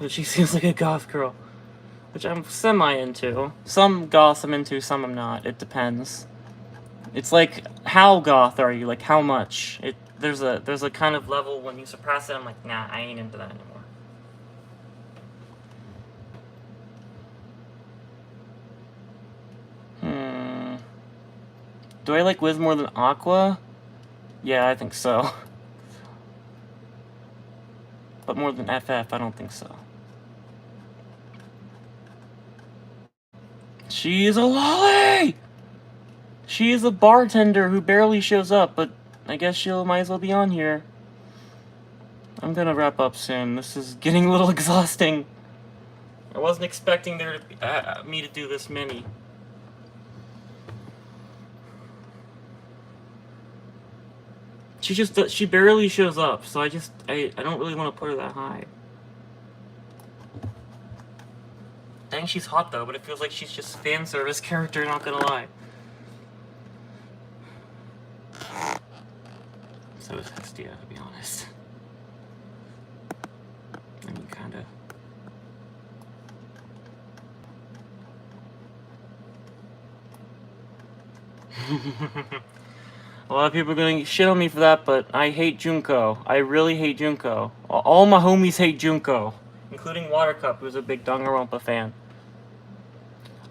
But she seems like a goth girl, which I'm semi into. Some goths I'm into, some I'm not. It depends. It's like, how goth are you? Like, how much? There's a kind of level when you suppress it, I'm like, nah, I ain't into that anymore. Do I like Wiz more than Aqua? Yeah, I think so. But more than FF, I don't think so. She is a lolly! She is a bartender who barely shows up, but I guess she might as well be on here. I'm gonna wrap up soon. This is getting a little exhausting. I wasn't expecting me to do this many. She barely shows up, so I don't really want to put her that high. Dang saying she's hot though, but it feels like she's just fan service character, not gonna lie. So is Hestia, to be honest. I mean, kinda. A lot of people are gonna shit on me for that, but I hate Junko. I really hate Junko. All my homies hate Junko, including Watercup, who's a big Danganronpa fan.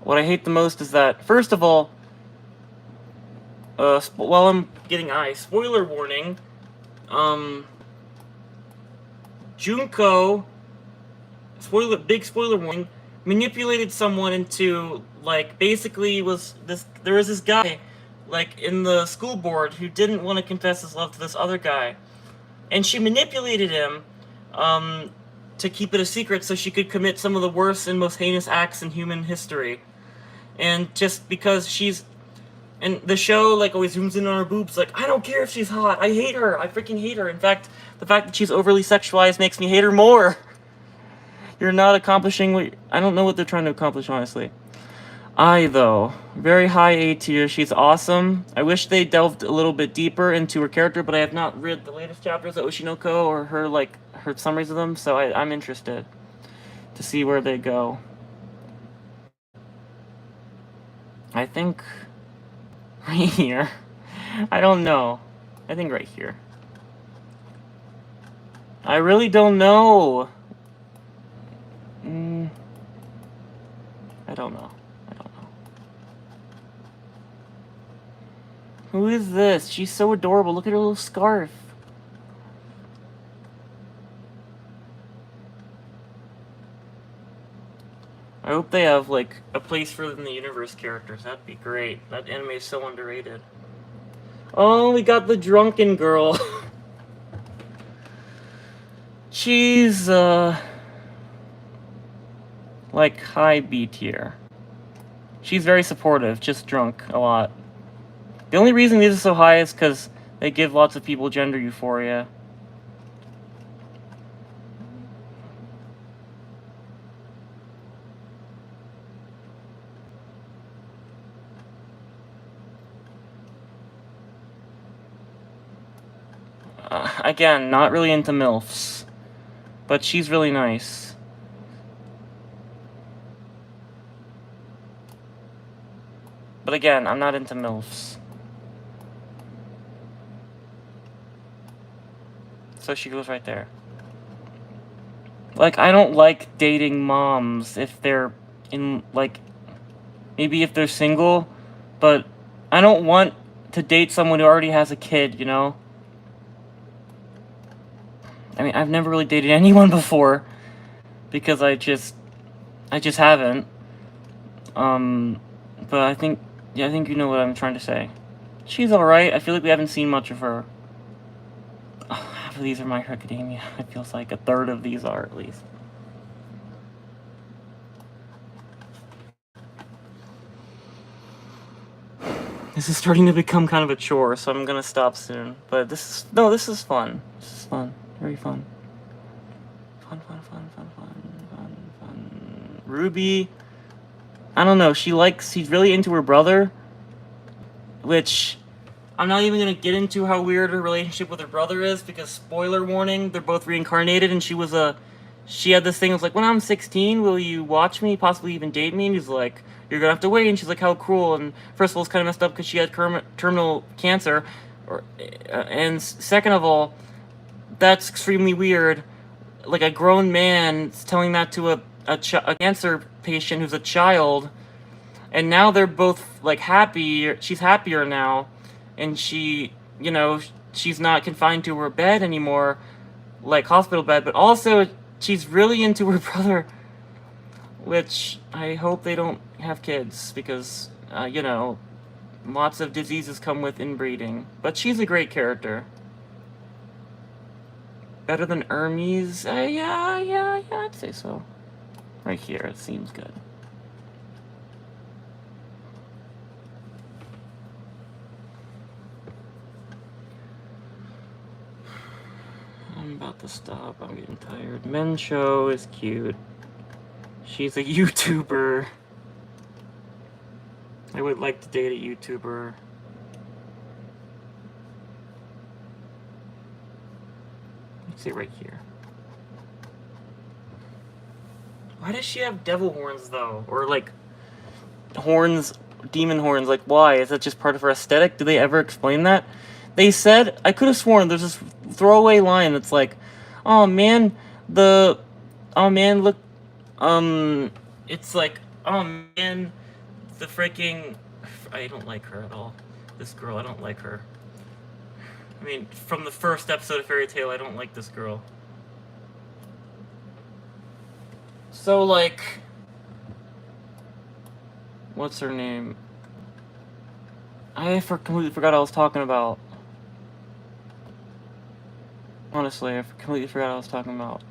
What I hate the most is that, first of all, while I'm getting spoiler warning, Junko, big spoiler warning, manipulated someone into, like, basically there was this guy, like, in the school board who didn't want to confess his love to this other guy. And she manipulated him, to keep it a secret so she could commit some of the worst and most heinous acts in human history. And just because and the show, like, always zooms in on her boobs, like, I don't care if she's hot, I hate her, I freaking hate her. In fact, the fact that she's overly sexualized makes me hate her more. You're not accomplishing I don't know what they're trying to accomplish, honestly. Though, very high A tier, she's awesome. I wish they delved a little bit deeper into her character, but I have not read the latest chapters of Oshinoko or her summaries of them, so I'm interested to see where they go. I think right here. I don't know. I think right here. I really don't know. I don't know. Who is this? She's so adorable. Look at her little scarf. I hope they have, like, a place for them in the universe characters. That'd be great. That anime is so underrated. Oh, we got the drunken girl. She's, like, high B tier. She's very supportive, just drunk a lot. The only reason these are so high is because they give lots of people gender euphoria. Again, not really into MILFs, but she's really nice. But again, I'm not into MILFs. So she goes right there. Like, I don't like dating moms if they're in, like, maybe if they're single, but I don't want to date someone who already has a kid, you know? I mean, I've never really dated anyone before, because I just haven't. But I think you know what I'm trying to say. She's alright. I feel like we haven't seen much of her. Half of these are My Hero Academia. It feels like a third of these are, at least. This is starting to become kind of a chore, so I'm gonna stop soon. But this is fun. This is fun. Very fun. Fun. Ruby, I don't know, she's really into her brother, which I'm not even gonna get into how weird her relationship with her brother is, because spoiler warning, they're both reincarnated, and she had this thing, it was like, when I'm 16, will you watch me, possibly even date me? And he's like, you're gonna have to wait. And she's like, how cruel. And first of all, it's kind of messed up because she had terminal cancer, and second of all, that's extremely weird. Like, a grown man telling that to a cancer patient who's a child, and now they're both, like, happy. She's happier now, and she, you know, she's not confined to her bed anymore, like hospital bed, but also she's really into her brother, which I hope they don't have kids, because, you know, lots of diseases come with inbreeding. But she's a great character. Better than Hermes? Yeah, I'd say so. Right here, it seems good. I'm about to stop. I'm getting tired. Mensho is cute. She's a YouTuber. I would like to date a YouTuber. Let's see right here. Why does she have devil horns though? Or like horns, demon horns? Like why? Is that just part of her aesthetic? Do they ever explain that? They said, I could have sworn there's this throwaway line that's like, oh man, look, it's like, oh man, the freaking, I don't like her at all. This girl, I don't like her. I mean, from the first episode of Fairy Tail, I don't like this girl. So, like, what's her name? I completely forgot what I was talking about. Honestly, I completely forgot what I was talking about.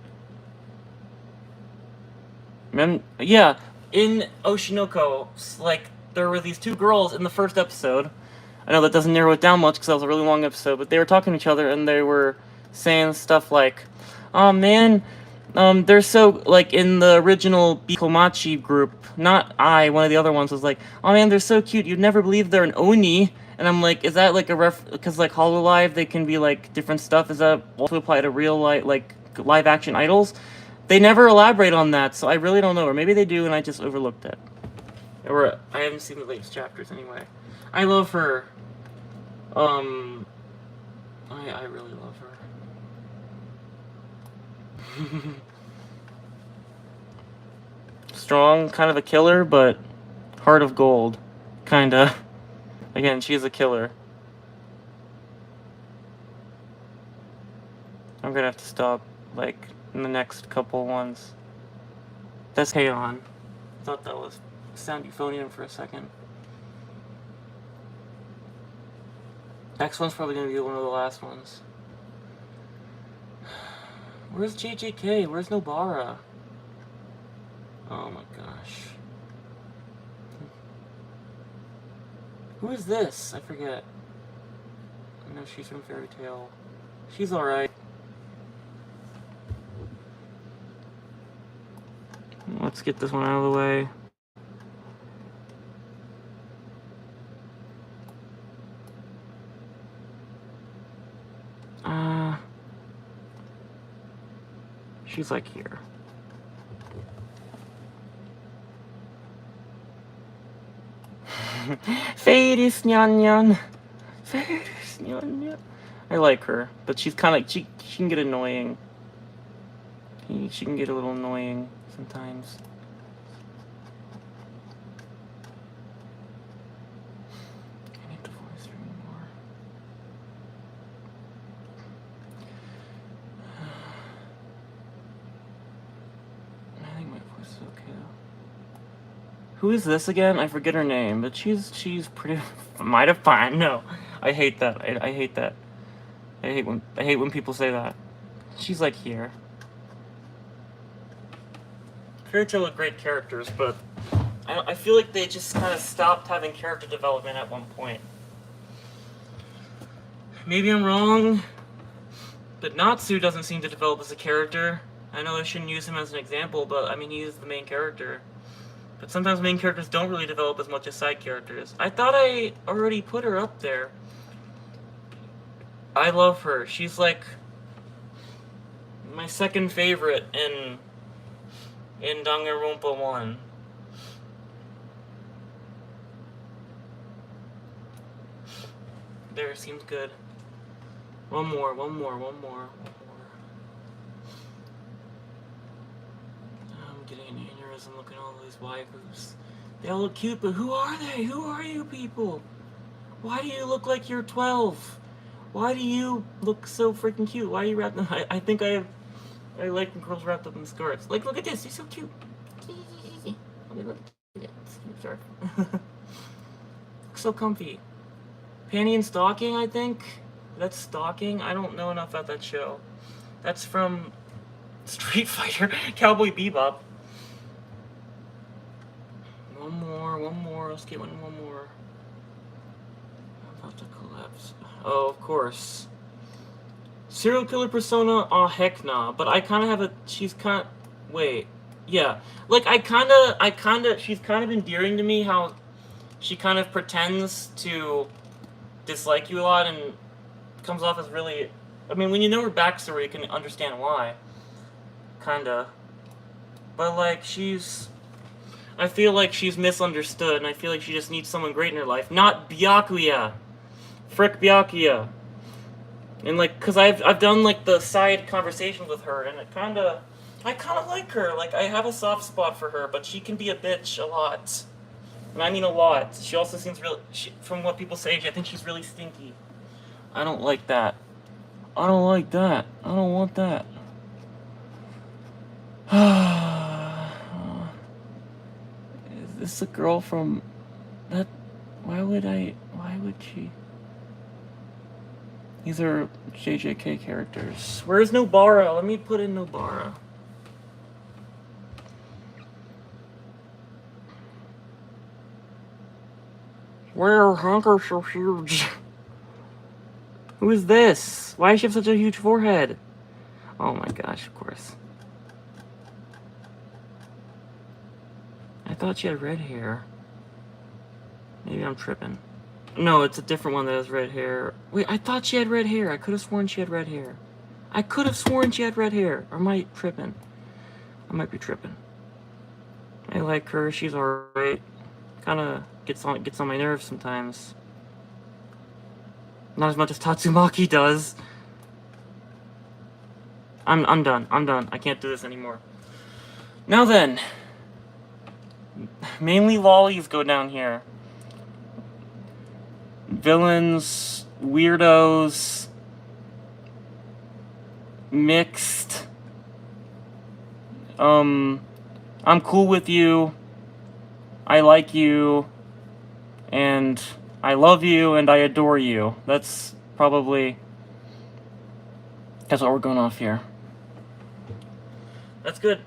Yeah, in Oshinoko, like, there were these two girls in the first episode. I know that doesn't narrow it down much because that was a really long episode, but they were talking to each other and they were saying stuff like, oh man, they're so, like, in the original Bikomachi group, not one of the other ones was like, oh man, they're so cute, you'd never believe they're an Oni. And I'm like, is that like because like HoloLive, they can be like different stuff, is that also apply to real live action idols? They never elaborate on that, so I really don't know, or maybe they do and I just overlooked it. Or I haven't seen the latest chapters anyway. I love her. I really love her. Strong, kind of a killer, but heart of gold. Kinda. Again, she's a killer. I'm gonna have to stop, like, in the next couple ones. That's Heion. Thought that was sound euphonium for a second. Next one's probably gonna be one of the last ones. Where's JJK? Where's Nobara? Oh my gosh. Who is this? I forget. I know she's from Fairy Tail. She's alright. Let's get this one out of the way. She's like here. Fadis nyan nyan. Fadis nyan nyan. I like her, but she's kind of she can get annoying. She can get a little annoying sometimes. I need to voice her more. I think my voice is okay though. Who is this again? I forget her name, but she's pretty. Might have fine. No, I hate that. I hate that. I hate when people say that. She's like here. Fairy Tail are great characters, but I feel like they just kind of stopped having character development at one point. Maybe I'm wrong, but Natsu doesn't seem to develop as a character. I know I shouldn't use him as an example, but I mean, he is the main character. But sometimes main characters don't really develop as much as side characters. I thought I already put her up there. I love her. She's like my second favorite in Danganronpa 1. There, seems good. One more. I'm getting an aneurysm looking at all these waifus. They all look cute, but who are they? Who are you people? Why do you look like you're 12? Why do you look so freaking cute? Why are you wrapped in... I think I like when girls wrapped up in skirts. Like, look at this. You're so cute. Let me look at it. Sorry. So comfy. Panty and Stocking, I think? That's Stocking? I don't know enough about that show. That's from Street Fighter. Cowboy Bebop. One more. Let's get one more. I'm about to collapse. Oh, of course. Serial killer persona, oh heck nah. But I kind of have a... She's kind of... Wait. Yeah, like she's kind of endearing to me. How she kind of pretends to dislike you a lot and comes off as really. I mean, when you know her backstory, you can understand why. Kinda, but like I feel like she's misunderstood, and I feel like she just needs someone great in her life, not Byakuya. Frick Byakuya. And like, cause I've done like the side conversations with her, and I kind of like her. Like, I have a soft spot for her, but she can be a bitch a lot, and I mean a lot. She also seems from what people say, I think she's really stinky. I don't like that. I don't like that. I don't want that. Is this a girl from that? Why would she? These are JJK characters. Where's Nobara? Let me put in Nobara. Where Hunker so huge? Who is this? Why does she have such a huge forehead? Oh my gosh, of course. I thought she had red hair. Maybe I'm tripping. No, it's a different one that has red hair. Wait, I thought she had red hair. I could have sworn she had red hair. I could have sworn she had red hair. Or am I tripping? I might be tripping. I like her. She's alright. Kinda gets on my nerves sometimes. Not as much as Tatsumaki does. I'm done. I'm done. I can't do this anymore. Now then. Mainly lollies go down here. Villains, weirdos, mixed. I'm cool with you. I like you. And I love you and I adore you. That's what we're going off here. That's good.